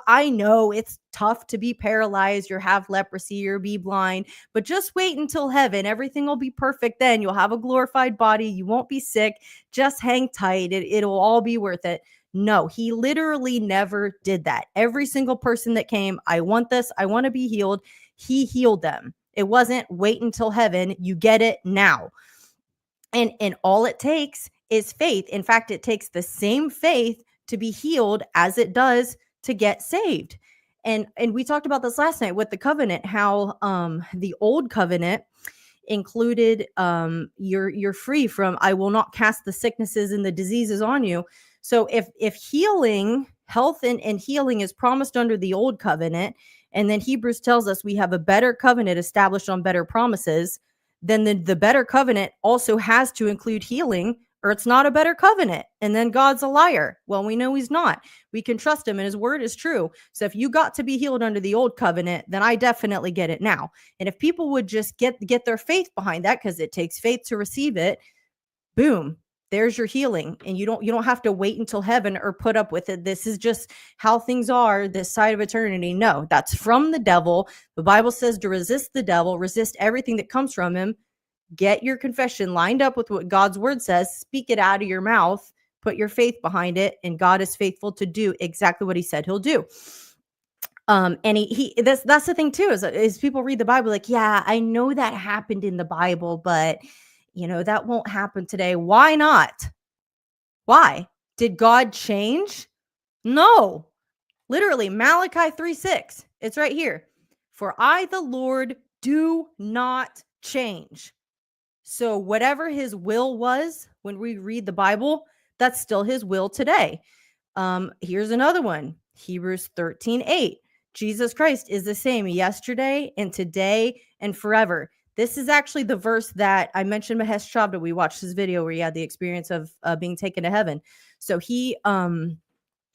I know it's tough to be paralyzed or have leprosy or be blind, but just wait until heaven. Everything will be perfect then. You'll have a glorified body. You won't be sick. Just hang tight. It'll all be worth it. No, he literally never did that. Every single person that came, I want this, I want to be healed, he healed them. It wasn't wait until heaven. You get it now. And all it takes is faith. In fact, it takes the same faith to be healed as it does to get saved. And we talked about this last night with the covenant, how the old covenant included you're free from, I will not cast the sicknesses and the diseases on you. So if healing, health and healing is promised under the old covenant, and then Hebrews tells us we have a better covenant established on better promises, then the better covenant also has to include healing, or it's not a better covenant. And then God's a liar. Well, we know he's not. We can trust him and his word is true. So if you got to be healed under the old covenant, then I definitely get it now. And if people would just get their faith behind that, because it takes faith to receive it, boom, there's your healing. And you don't have to wait until heaven or put up with it. This is just how things are this side of eternity. No, that's from the devil. The Bible says to resist the devil, resist everything that comes from him. Get your confession lined up with what God's word says, speak it out of your mouth, put your faith behind it, and God is faithful to do exactly what he said he'll do. And that's the thing too, is people read the Bible like, yeah, I know that happened in the Bible, but that won't happen today. Why not? Why? Did God change? No. Literally, Malachi 3:6. It's right here. For I, the Lord, do not change. So whatever his will was when we read the Bible, that's still his will today. Here's another one. Hebrews 13:8. Jesus Christ is the same yesterday and today and forever. This is actually the verse that I mentioned Mahesh Chabda. We watched his video where he had the experience of being taken to heaven. So he,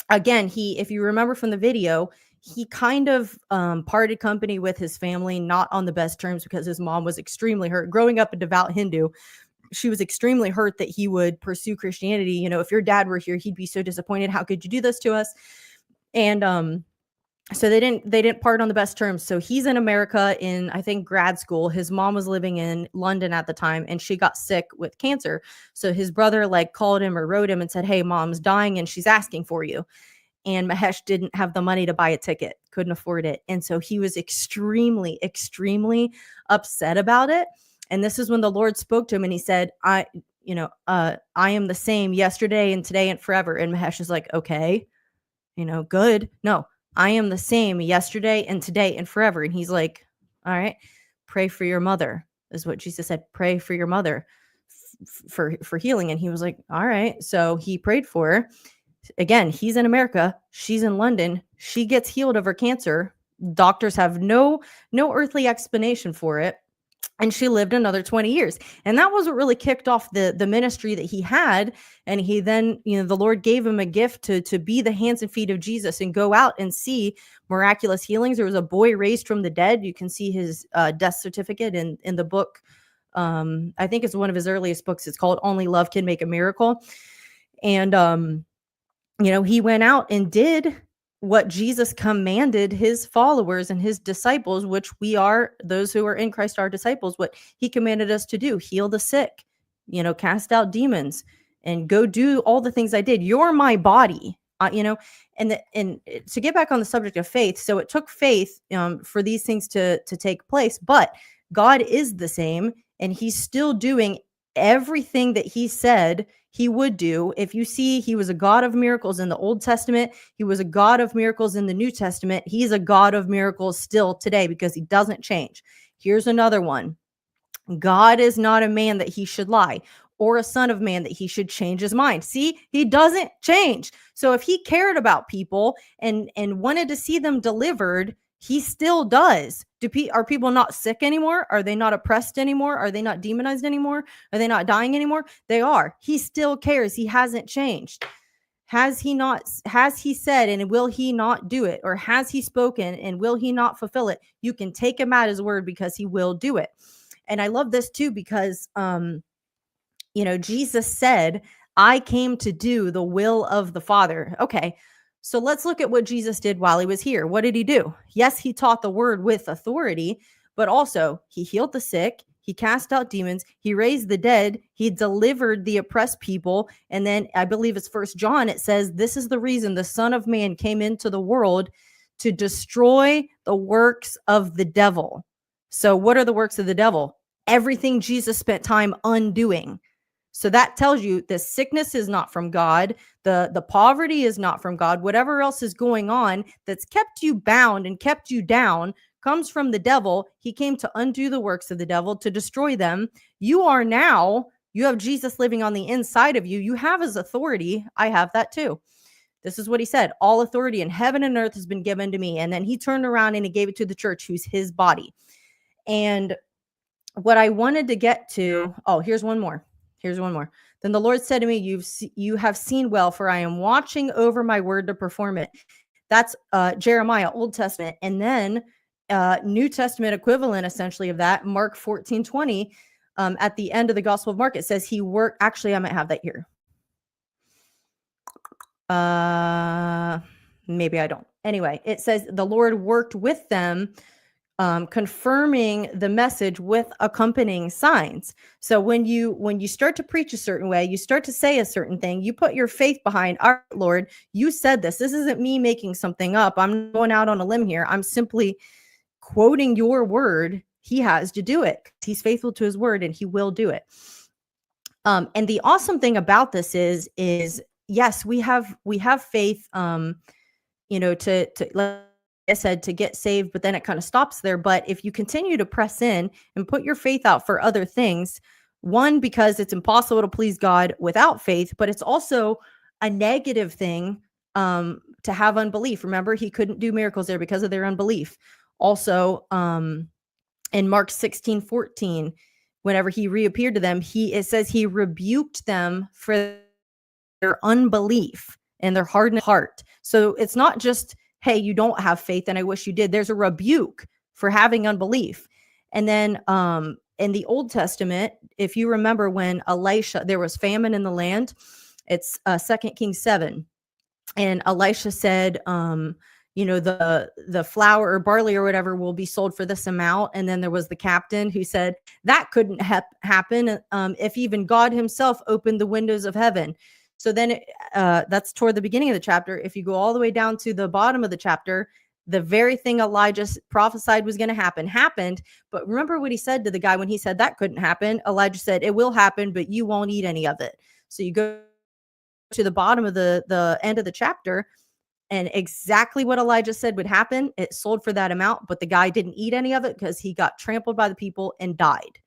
if you remember from the video, he kind of parted company with his family, not on the best terms, because his mom was extremely hurt. Growing up a devout Hindu, she was extremely hurt that he would pursue Christianity. If your dad were here, he'd be so disappointed. How could you do this to us? And so they didn't part on the best terms. So he's in America in, I think, grad school. His mom was living in London at the time, and she got sick with cancer. So his brother called him or wrote him and said, hey, mom's dying and she's asking for you. And Mahesh didn't have the money to buy a ticket, couldn't afford it. And so he was extremely, extremely upset about it. And this is when the Lord spoke to him and he said, I am the same yesterday and today and forever. And Mahesh is like, okay, good. No, I am the same yesterday and today and forever. And he's like, all right, pray for your mother, is what Jesus said. Pray for your mother for healing. And he was like, all right. So he prayed for her. Again, he's in America. She's in London. She gets healed of her cancer. Doctors have no earthly explanation for it. And she lived another 20 years. And that was what really kicked off the ministry that he had. And he then, the Lord gave him a gift to be the hands and feet of Jesus and go out and see miraculous healings. There was a boy raised from the dead. You can see his death certificate in the book. I think it's one of his earliest books. It's called Only Love Can Make a Miracle. And, he went out and did what Jesus commanded his followers and his disciples, which we are, those who are in Christ are disciples, what he commanded us to do: heal the sick, cast out demons, and go do all the things I did. You're my body, and to get back on the subject of faith. So it took faith for these things to take place, but God is the same, and he's still doing everything that he said he would do. If you see, he was a God of miracles in the Old Testament, he was a God of miracles in the New Testament. He's a God of miracles still today because he doesn't change. Here's another one. God is not a man that he should lie, or a son of man that he should change his mind. See, he doesn't change. So if he cared about people and wanted to see them delivered, he still does. Are people not sick anymore? Are they not oppressed anymore? Are they not demonized anymore? Are they not dying anymore? They are. He still cares. He hasn't changed. Has he said, and will he not do it? Or has he spoken, and will he not fulfill it? You can take him at his word because he will do it. And I love this too, because, Jesus said, I came to do the will of the Father. Okay. So let's look at what Jesus did while he was here. What did he do? Yes, he taught the word with authority, but also he healed the sick. He cast out demons. He raised the dead. He delivered the oppressed people. And then I believe it's 1 John. It says, this is the reason the Son of Man came into the world, to destroy the works of the devil. So what are the works of the devil? Everything Jesus spent time undoing. So that tells you the sickness is not from God. The poverty is not from God. Whatever else is going on that's kept you bound and kept you down comes from the devil. He came to undo the works of the devil, to destroy them. You have Jesus living on the inside of you. You have his authority. I have that too. This is what he said. All authority in heaven and earth has been given to me. And then he turned around and he gave it to the church, who's his body. And what I wanted to get to, here's one more. Then the Lord said to me, you have seen well, for I am watching over my word to perform it. That's Jeremiah, Old Testament. And then New Testament equivalent, essentially, of that, Mark 14:20, at the end of the Gospel of Mark, it says he worked. Actually, I might have that here. Maybe I don't. Anyway, it says the Lord worked with them, confirming the message with accompanying signs. So when you start to preach a certain way, you start to say a certain thing, you put your faith behind, all right, Lord, you said this. This isn't me making something up. I'm going out on a limb here. I'm simply quoting your word. He has to do it. He's faithful to his word, and he will do it. And the awesome thing about this is yes, we have faith, to I said, to get saved, but then it kind of stops there. But if you continue to press in and put your faith out for other things, one, because it's impossible to please God without faith, but it's also a negative thing to have unbelief. Remember, he couldn't do miracles there because of their unbelief. Also, in Mark 16:14, whenever he reappeared to them, it says he rebuked them for their unbelief and their hardened heart. So it's not just, hey, you don't have faith and I wish you did. There's a rebuke for having unbelief. And then in the Old Testament, if you remember when Elisha, there was famine in the land, it's 2 Kings 7. And Elisha said, the flour or barley or whatever will be sold for this amount. And then there was the captain who said that couldn't happen if even God himself opened the windows of heaven. So then that's toward the beginning of the chapter. If you go all the way down to the bottom of the chapter, the very thing Elijah prophesied was going to happen happened. But remember what he said to the guy when he said that couldn't happen. Elijah said, it will happen, but you won't eat any of it. So you go to the bottom of the end of the chapter, and exactly what Elijah said would happen. It sold for that amount, but the guy didn't eat any of it because he got trampled by the people and died.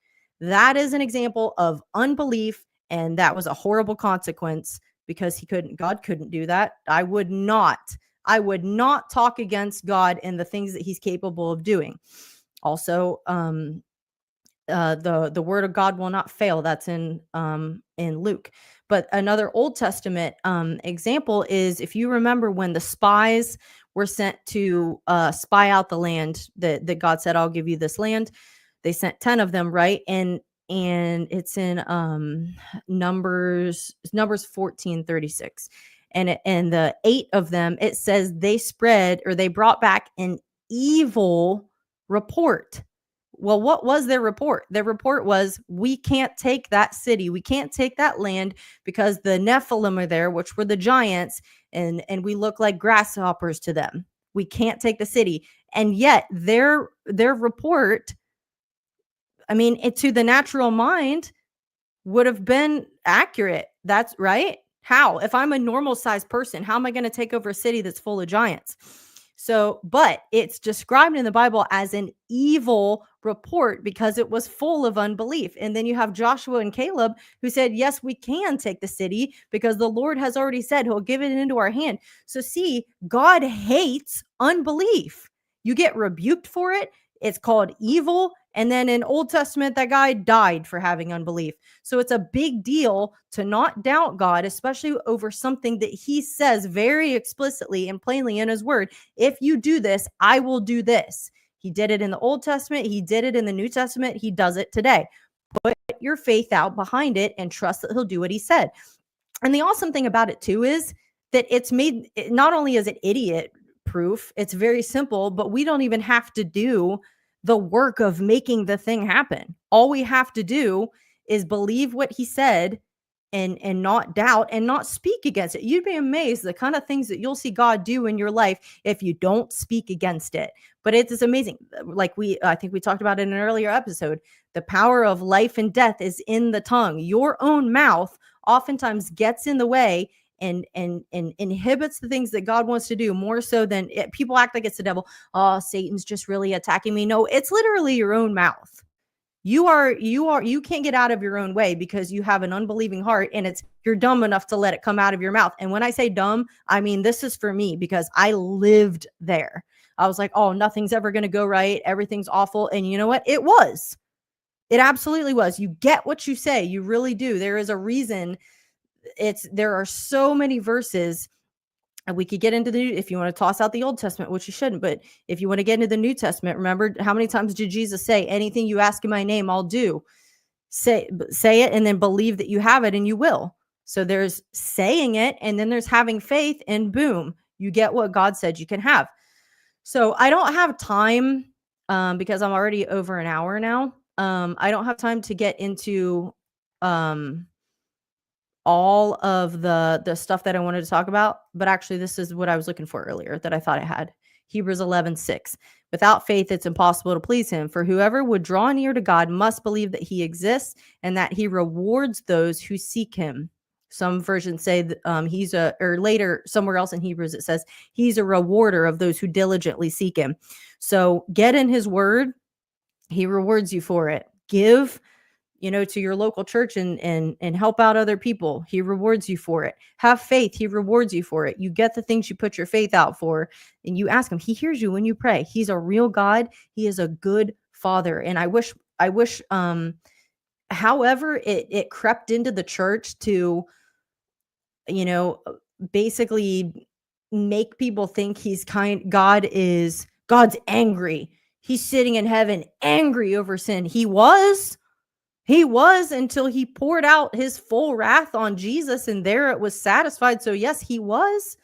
That is an example of unbelief. And that was a horrible consequence because God couldn't do that. I would not talk against God and the things that he's capable of doing. Also, the word of God will not fail. That's in Luke. But another Old Testament example is, if you remember when the spies were sent to spy out the land that God said, I'll give you this land. They sent 10 of them, right? And it's in Numbers 14:36. And the 8 of them, it says they brought back an evil report. Well, what was their report? Their report was, we can't take that city. We can't take that land because the Nephilim are there, which were the giants, and we look like grasshoppers to them. We can't take the city. And yet their report I mean, it, to the natural mind, would have been accurate. That's right. How? If I'm a normal sized person, how am I going to take over a city that's full of giants? So, but it's described in the Bible as an evil report because it was full of unbelief. And then you have Joshua and Caleb who said, yes, we can take the city because the Lord has already said he'll give it into our hand. So, see, God hates unbelief. You get rebuked for it. It's called evil. And then in Old Testament, that guy died for having unbelief. So it's a big deal to not doubt God, especially over something that he says very explicitly and plainly in his word. If you do this, I will do this. He did it in the Old Testament. He did it in the New Testament. He does it today. Put your faith out behind it and trust that he'll do what he said. And the awesome thing about it too is that it's made, not only is it idiot proof, it's very simple, but we don't even have to do the work of making the thing happen. All we have to do is believe what he said and not doubt and not speak against it. You'd be amazed the kind of things that you'll see God do in your life if you don't speak against it. But it is amazing. Like I think we talked about it in an earlier episode. The power of life and death is in the tongue. Your own mouth oftentimes gets in the way and inhibits the things that God wants to do more so than people act like it's the devil. Oh, Satan's just really attacking me. No, it's literally your own mouth. You can't get out of your own way because you have an unbelieving heart and you're dumb enough to let it come out of your mouth. And when I say dumb, I mean, this is for me because I lived there. I was like, oh, nothing's ever going to go right. Everything's awful. And you know what? It was. It absolutely was. You get what you say. You really do. There is a reason. There are so many verses, and we could get into if you want to toss out the Old Testament, which you shouldn't, but if you want to get into the New Testament, remember how many times did Jesus say, anything you ask in my name, I'll do. Say it and then believe that you have it and you will. So there's saying it and then there's having faith and boom, you get what God said you can have. So I don't have time because I'm already over an hour now. I don't have time to get into all of the stuff that I wanted to talk about, but actually this is what I was looking for earlier that I thought I had. Hebrews 11:6. Without faith, it's impossible to please him. For whoever would draw near to God must believe that he exists and that he rewards those who seek him. Some versions say that or later somewhere else in Hebrews, it says he's a rewarder of those who diligently seek him. So get in his word. He rewards you for it. Give to your local church and help out other people. He rewards you for it. Have faith. He rewards you for it. You get the things you put your faith out for and you ask him. He hears you when you pray. He's a real God. He is a good father. And I wish, however, it crept into the church to, basically make people think God's angry. He's sitting in heaven angry over sin. He was until he poured out his full wrath on Jesus and there it was satisfied. So yes, he was,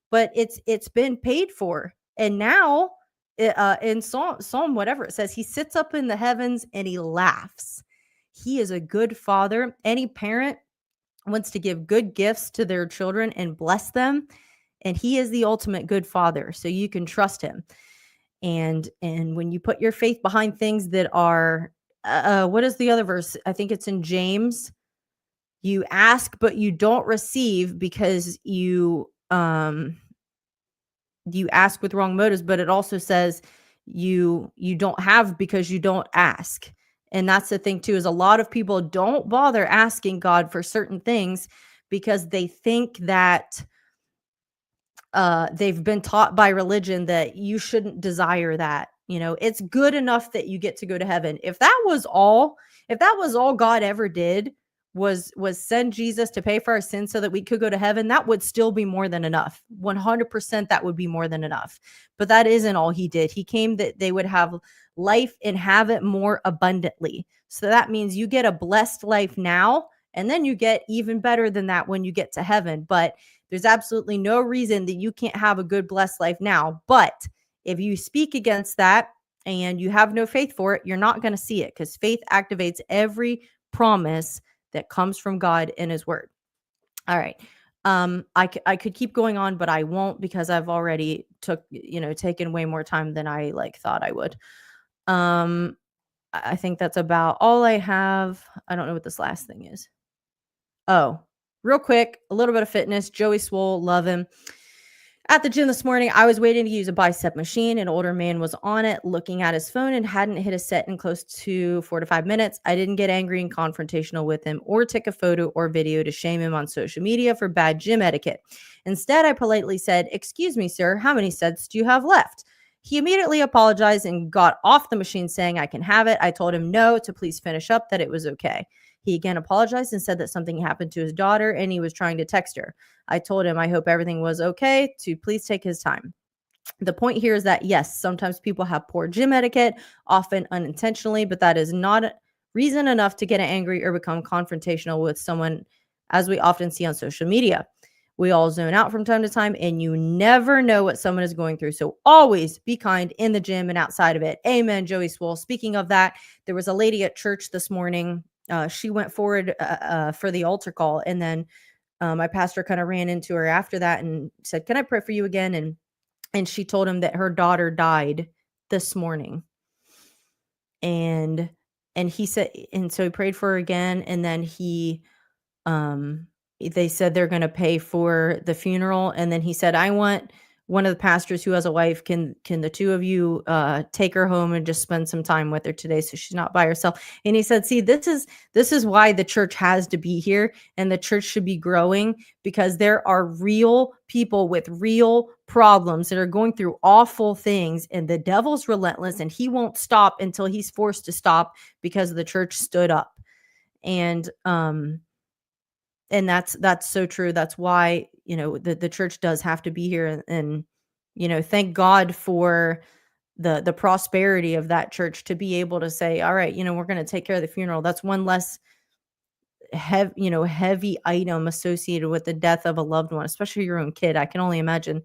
but it's been paid for. And now in Psalm, whatever it says, he sits up in the heavens and he laughs. He is a good father. Any parent wants to give good gifts to their children and bless them. And he is the ultimate good father. So you can trust him. And when you put your faith behind things that are, what is the other verse? I think it's in James. You ask, but you don't receive because you ask with wrong motives. But it also says you don't have because you don't ask. And that's the thing too, is a lot of people don't bother asking God for certain things because they think that they've been taught by religion that you shouldn't desire that. It's good enough that you get to go to heaven. If that was all God ever did was send Jesus to pay for our sins so that we could go to heaven, that would still be more than enough. 100% that would be more than enough. But that isn't all he did. He came that they would have life and have it more abundantly. So that means you get a blessed life now, and then you get even better than that when you get to heaven. But there's absolutely no reason that you can't have a good blessed life now. But if you speak against that and you have no faith for it, you're not going to see it because faith activates every promise that comes from God in his word. All right. I could keep going on, but I won't because I've already taken way more time than I thought I would. I think that's about all I have. I don't know what this last thing is. Oh, real quick, a little bit of fitness. Joey Swole, love him. At the gym this morning, I was waiting to use a bicep machine. An older man was on it looking at his phone and hadn't hit a set in close to 4 to 5 minutes. I didn't get angry and confrontational with him or take a photo or video to shame him on social media for bad gym etiquette. Instead, I politely said, "Excuse me, sir, how many sets do you have left?" He immediately apologized and got off the machine saying, "I can have it." I told him no, to please finish up, that it was okay. He again apologized and said that something happened to his daughter and he was trying to text her. I told him I hope everything was okay, to please take his time. The point here is that, yes, sometimes people have poor gym etiquette, often unintentionally, but that is not reason enough to get angry or become confrontational with someone, as we often see on social media. We all zone out from time to time, and you never know what someone is going through. So always be kind in the gym and outside of it. Amen, Joey Swole. Speaking of that, there was a lady at church this morning. She went forward for the altar call, and then my pastor kind of ran into her after that and said, "Can I pray for you again?" And she told him that her daughter died this morning. And he said, and so he prayed for her again, and then they said they're going to pay for the funeral. And then he said, "I want one of the pastors who has a wife. Can the two of you take her home and just spend some time with her today, so she's not by herself?" And he said, "See, this is why the church has to be here, and the church should be growing, because there are real people with real problems that are going through awful things, and the devil's relentless, and he won't stop until he's forced to stop, because the church stood up." And that's so true. That's why, the church does have to be here, and thank God for the prosperity of that church to be able to say, "All right, we're going to take care of the funeral." That's one less heavy item associated with the death of a loved one, especially your own kid. I can only imagine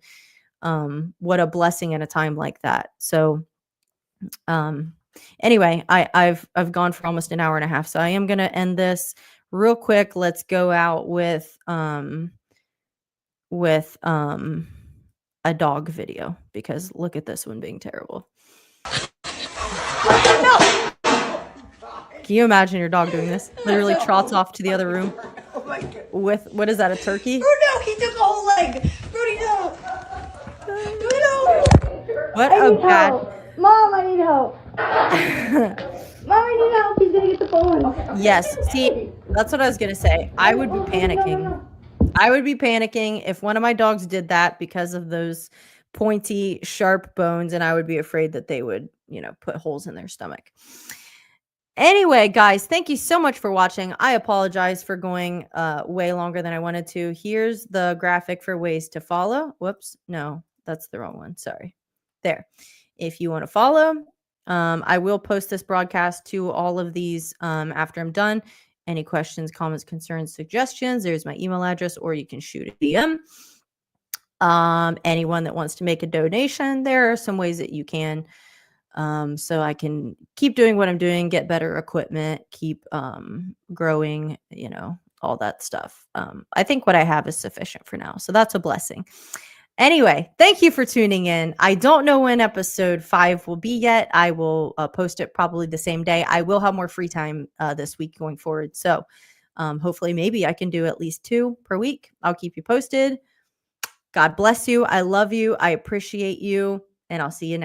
what a blessing at a time like that. So anyway, I've gone for almost an hour and a half, so I am going to end this real quick. Let's go out with a dog video, because look at this one being terrible. Can you imagine your dog doing this? Literally trots off to the other room with, what is that, a turkey? Oh no, he took a whole leg. Rudy, no. No. What I a need bad. help. Mom, I need help. Mom, I need help. He's gonna get the phone. Yes. See, that's what I was gonna say. I would be panicking. No. I would be panicking if one of my dogs did that, because of those pointy, sharp bones, and I would be afraid that they would, put holes in their stomach. Anyway, guys, thank you so much for watching. I apologize for going way longer than I wanted to. Here's the graphic for ways to follow. Whoops. No, that's the wrong one. Sorry. There. If you want to follow, I will post this broadcast to all of these after I'm done. Any questions, comments, concerns, suggestions, there's my email address, or you can shoot a DM. Anyone that wants to make a donation, there are some ways that you can. So I can keep doing what I'm doing, get better equipment, keep growing, all that stuff. I think what I have is sufficient for now. So that's a blessing. Anyway, thank you for tuning in. I don't know when episode 5 will be yet. I will post it probably the same day. I will have more free time this week going forward. So hopefully maybe I can do at least 2 per week. I'll keep you posted. God bless you. I love you. I appreciate you. And I'll see you next